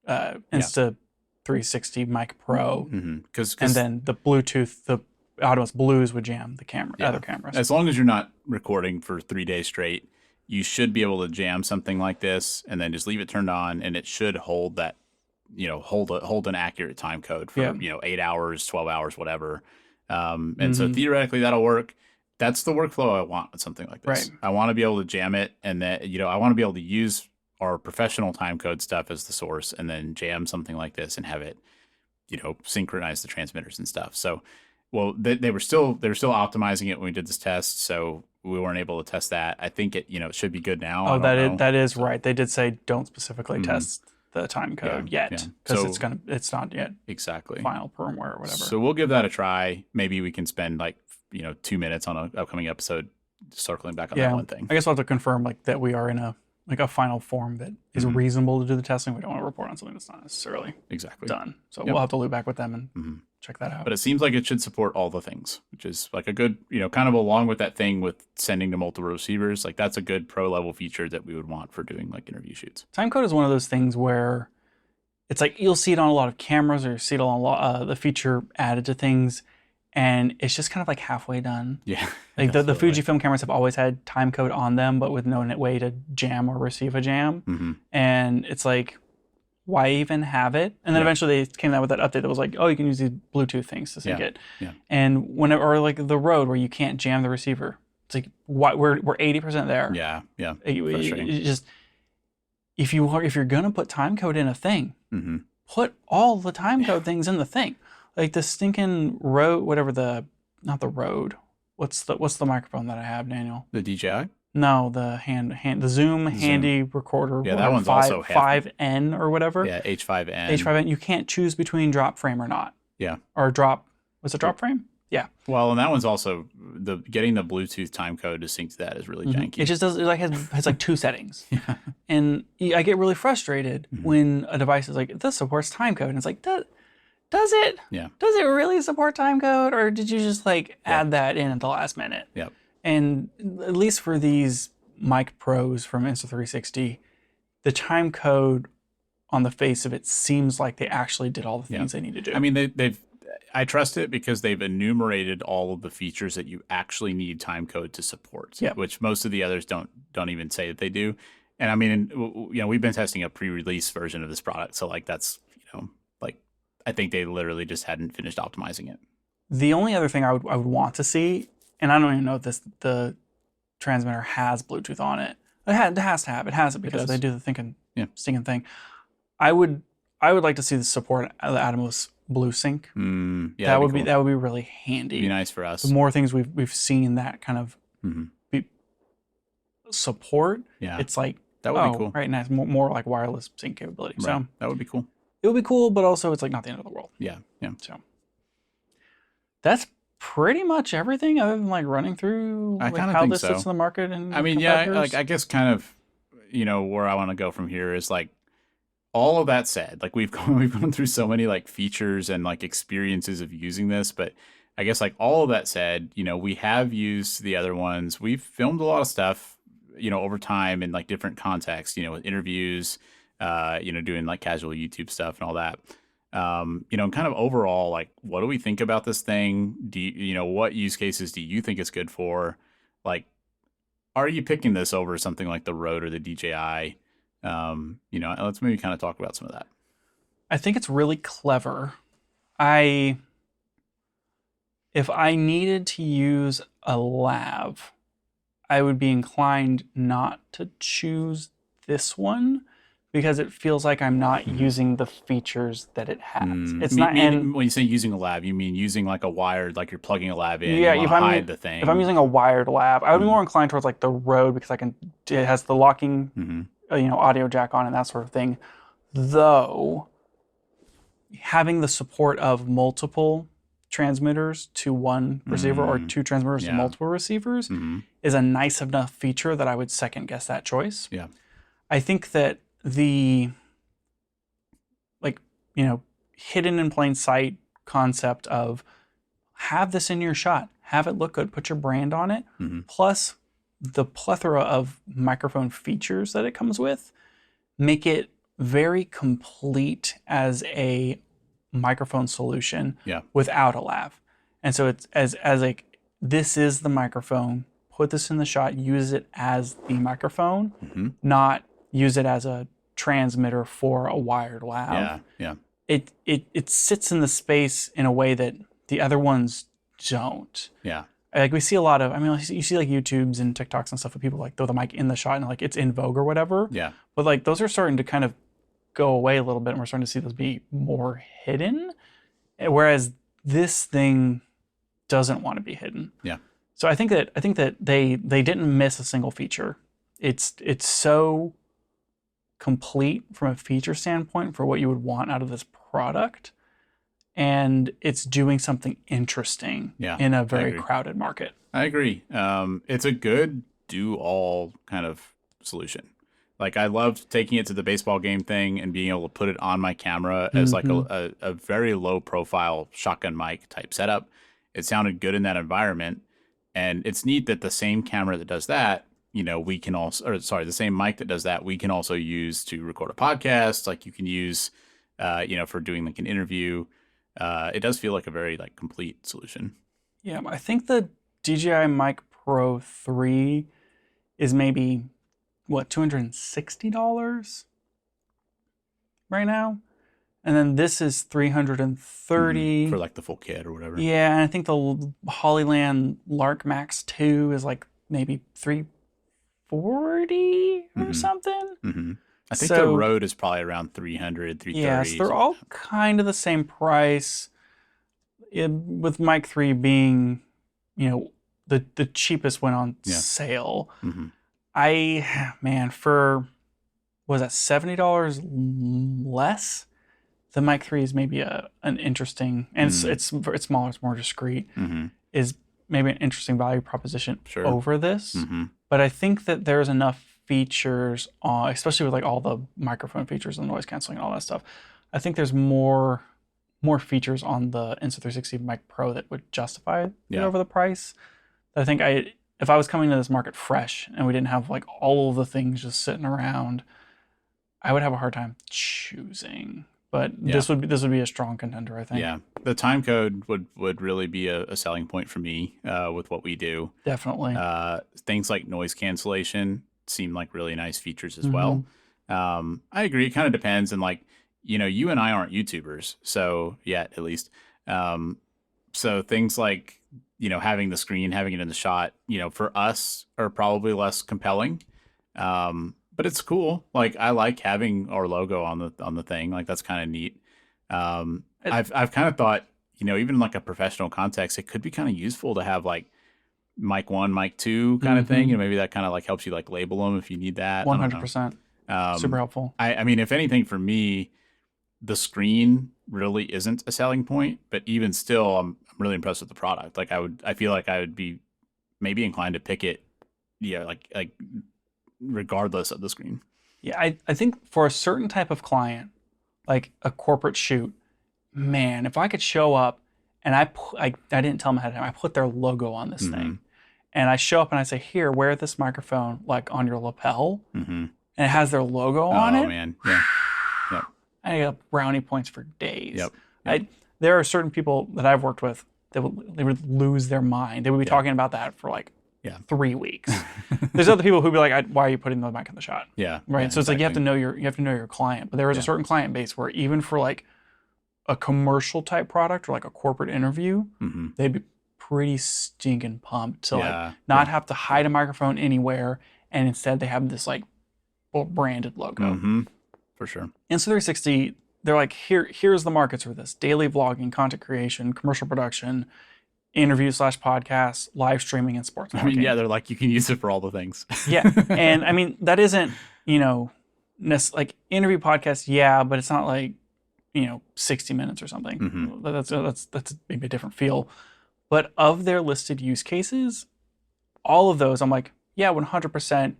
Insta360 Mic Pro. And then the Bluetooth, the Atmos Blues would jam the other cameras. As long as you're not recording for 3 days straight, you should be able to jam something like this and then just leave it turned on, and it should hold that, hold an accurate time code for 8 hours, 12 hours, whatever. And so theoretically that'll work. That's the workflow I want with something like this. Right. I want to be able to jam it, and then I want to be able to use our professional time code stuff as the source, and then jam something like this and have it, synchronize the transmitters and stuff. So, well, they were still optimizing it when we did this test, so we weren't able to test that. I think it should be good now. Oh, that is right. They did say don't specifically test the time code yet because it's not yet exactly final firmware or whatever. So we'll give that a try. Maybe we can spend 2 minutes on an upcoming episode circling back on that one thing. I guess we'll have to confirm that we are in a final form that is reasonable to do the testing. We don't want to report on something that's not necessarily done. So we'll have to loop back with them and check that out. But it seems like it should support all the things, which is like a good, kind of along with that thing with sending to multiple receivers. Like that's a good pro level feature that we would want for doing like interview shoots. Timecode is one of those things where it's like you'll see it on a lot of cameras, or you see it on the feature added to things, and it's just kind of like halfway done. Yeah. Like the Fujifilm cameras have always had time code on them, but with no way to jam or receive a jam. And it's like, why even have it? And then eventually they came out with that update that was like, oh, you can use these Bluetooth things to sync it. Yeah. And or like the Rode where you can't jam the receiver. It's like, we're 80% there. Yeah. It just, if you're gonna put time code in a thing, put all the time code things in the thing. Like the stinking Rode, not the Rode. What's the microphone that I have, Daniel? The DJI? No, the the Zoom handy recorder. Yeah, that one's also 5N or whatever. Yeah, H5N. H5N. You can't choose between drop frame or not. Yeah. Or drop. Was it drop frame? Yeah. Well, and that one's also getting the Bluetooth time code to sync to that is really janky. It just does. It has like 2 settings. And I get really frustrated when a device is like, this supports time code, and it's like, does it? Yeah. Does it really support time code, or did you just add that in at the last minute? Yep. And at least for these Mic Pros from Insta360, the time code on the face of it seems like they actually did all the things they need to do. I mean, I trust it because they've enumerated all of the features that you actually need timecode to support, which most of the others don't even say that they do. And I mean, you know, we've been testing a pre-release version of this product, so like that's, you know, like I think they literally just hadn't finished optimizing it. The only other thing I would want to see, and I don't even know if the transmitter has Bluetooth on it. It has to have. It has it because they do the stinking thing. I would like to see the support of the Atmos Blue Sync. That would be really handy. Be nice for us. The more things we've seen that kind of support, it's like that would be cool. Right, nice. More like wireless sync capability. Right. So that would be cool. It would be cool, but also it's like not the end of the world. Yeah. So that's pretty much everything other than like running through how this sits in the market. And I mean, like I guess kind of, you know, where I want to go from here is like, all of that said, like we've gone through so many like features and like experiences of using this, but I guess like all of that said, you know, we have used the other ones. We've filmed a lot of stuff, you know, over time in like different contexts, you know, with interviews, you know, doing like casual YouTube stuff and all that. You know, and kind of overall, like, what do we think about this thing? You know, what use cases do you think it's good for? Like, are you picking this over something like the Rode or the DJI? You know, let's maybe kind of talk about some of that. I think it's really clever. If I needed to use a lav, I would be inclined not to choose this one because it feels like I'm not using the features that it has. It's not. And when you say using a lav, you mean using like a wired, like you're plugging a lav in. Yeah, if hide the thing. If I'm using a wired lav, I would be more inclined towards like the Rode because it has the locking, you know, audio jack on and that sort of thing. Though having the support of multiple transmitters to one receiver or two transmitters to multiple receivers is a nice enough feature that I would second guess that choice. Yeah. I think that the, like, you know, hidden in plain sight concept of have this in your shot, have it look good, put your brand on it, plus the plethora of microphone features that it comes with, make it very complete as a microphone solution without a lav. And so it's as like, this is the microphone, put this in the shot, use it as the microphone, not use it as a transmitter for a wired lav. It sits in the space in a way that the other ones don't. Like we see a lot of, I mean, you see like YouTubes and TikToks and stuff where people like throw the mic in the shot and like it's in vogue or whatever. But like those are starting to kind of go away a little bit and we're starting to see those be more hidden. Whereas this thing doesn't want to be hidden. So I think that they didn't miss a single feature. It's so complete from a feature standpoint for what you would want out of this product. And it's doing something interesting in a very crowded market. I agree. It's a good do-all kind of solution. Like I loved taking it to the baseball game thing and being able to put it on my camera as like a very low-profile shotgun mic type setup. It sounded good in that environment. And it's neat that the same camera that does that, you know, we can also, or sorry, the same mic that does that, we can also use to record a podcast. Like you can use, you know, for doing like an interview. It does feel like a very like complete solution. Yeah, I think the DJI Mic Pro 3 is maybe, what, $260 right now? And then this is $330 for like the full kit or whatever. Yeah, and I think the Hollyland Lark Max 2 is like maybe $340 or something. I think the Rode is probably around $300, $330. Yeah, so they're all kind of the same price. With Mic 3 being, you know, the cheapest one on sale. For, what was that, $70 less? The Mic 3 is maybe an interesting, and it's smaller, it's more discreet, is maybe an interesting value proposition over this. But I think that there's enough features, especially with like all the microphone features and noise canceling and all that stuff. I think there's more features on the Insta360 Mic Pro that would justify it over the price. I think if I was coming to this market fresh and we didn't have like all of the things just sitting around, I would have a hard time choosing. But this would be a strong contender, I think. Yeah, the time code would really be a selling point for me with what we do. Definitely. Things like noise cancellation seem like really nice features as well. I agree. It kind of depends. And like, you and I aren't YouTubers, so yet at least. So things like, having the screen, having it in the shot, for us are probably less compelling. But it's cool. Like I like having our logo on the thing. Like that's kind of neat. I've kind of thought, even in like a professional context, it could be kind of useful to have like mic 1, mic 2 kind of thing. Maybe that kind of like helps you like label them if you need that. 100%. Super helpful. I mean, if anything for me, the screen really isn't a selling point, but even still, I'm really impressed with the product. Like I feel like I would be maybe inclined to pick it. Yeah. Like regardless of the screen. Yeah, I think for a certain type of client, like a corporate shoot, man, if I could show up and I didn't tell them ahead of time, I put their logo on this thing, and I show up and I say, here, wear this microphone like on your lapel, and it has their logo on it. Oh man, yeah, yep. I got brownie points for days. Yep. There are certain people that I've worked with that they would lose their mind. They would be talking about that for like 3 weeks. There's other people who'd be like, why are you putting the mic in the shot? Yeah. Right. Yeah, so it's like you have to know your client. But there is a certain client base where even for like a commercial type product or like a corporate interview, they'd be pretty stinking pumped to like not have to hide a microphone anywhere, and instead they have this like branded logo. For sure. Insta360, they're like, here's the markets for this: daily vlogging, content creation, commercial production, interview/podcasts, live streaming, and sports marketing. I mean, yeah, they're like, you can use it for all the things. Yeah. And I mean, that isn't, like interview podcast, but it's not like, 60 minutes or something. That's maybe a different feel. But of their listed use cases, all of those, I'm like, 100%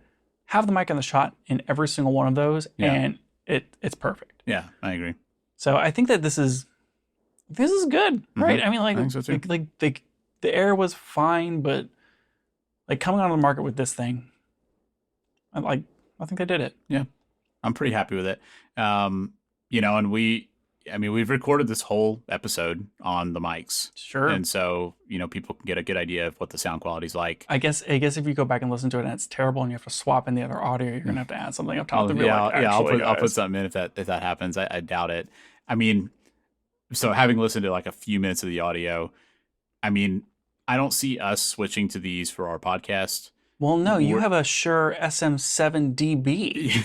have the mic in the shot in every single one of those, and it's perfect. Yeah, I agree. So I think that this is good, right? I mean, like, I think so the Air was fine, but like coming onto the market with this thing, I think they did it. Yeah, I'm pretty happy with it. And we've recorded this whole episode on the mics. Sure. And so, people can get a good idea of what the sound quality is like. I guess if you go back and listen to it and it's terrible and you have to swap in the other audio, you're gonna have to add something up top to be I'll put something in if that happens. I doubt it. I mean, so having listened to like a few minutes of the audio, I mean, I don't see us switching to these for our podcast. Well, no, you have a Shure SM7DB.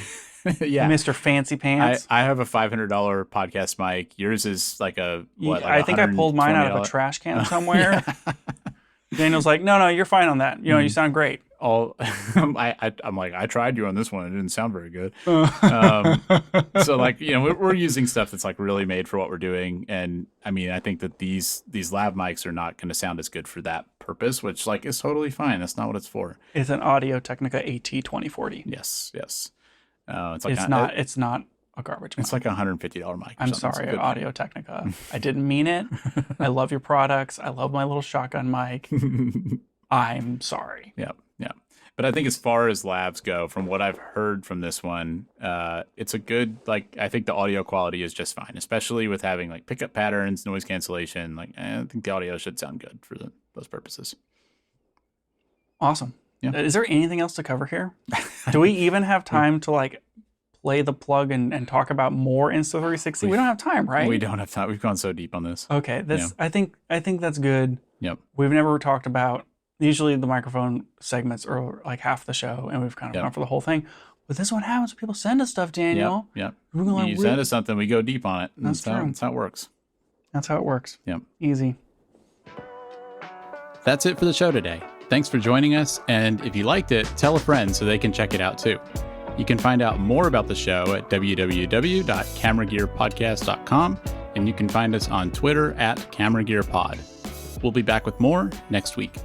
Yeah, Mr. Fancy Pants. I have a $500 podcast mic. Yours is like I think I pulled mine out of a trash can somewhere. Daniel's like, no, you're fine on that. You sound great. I'm like, I tried you on this one. It didn't sound very good. So like, we're using stuff that's like really made for what we're doing. And I mean, I think that these lav mics are not going to sound as good for that purpose, which like is totally fine. That's not what it's for. It's an Audio Technica AT2040. Yes. It's not a garbage mic. It's like a $150 mic. I'm sorry, Audio Technica. I didn't mean it. I love your products. I love my little shotgun mic. I'm sorry. Yeah. But I think as far as labs go, from what I've heard from this one, it's a good, like, I think the audio quality is just fine, especially with having like pickup patterns, noise cancellation. Like, I think the audio should sound good for those purposes. Awesome. Yeah. Is there anything else to cover here? Do we even have time to like play the plug and talk about more Insta360? We don't have time, right? We don't have time. We've gone so deep on this. Okay. I think that's good. Yep. We've never talked about, usually the microphone segments are like half the show and we've kind of gone for the whole thing. But this is what happens when people send us stuff, Daniel. Yep. You send us something, we go deep on it. That's true. That's how it works. That's how it works. Yep. Easy. That's it for the show today. Thanks for joining us, and if you liked it, tell a friend so they can check it out too. You can find out more about the show at www.cameragearpodcast.com, and you can find us on Twitter @CameraGearPod. We'll be back with more next week.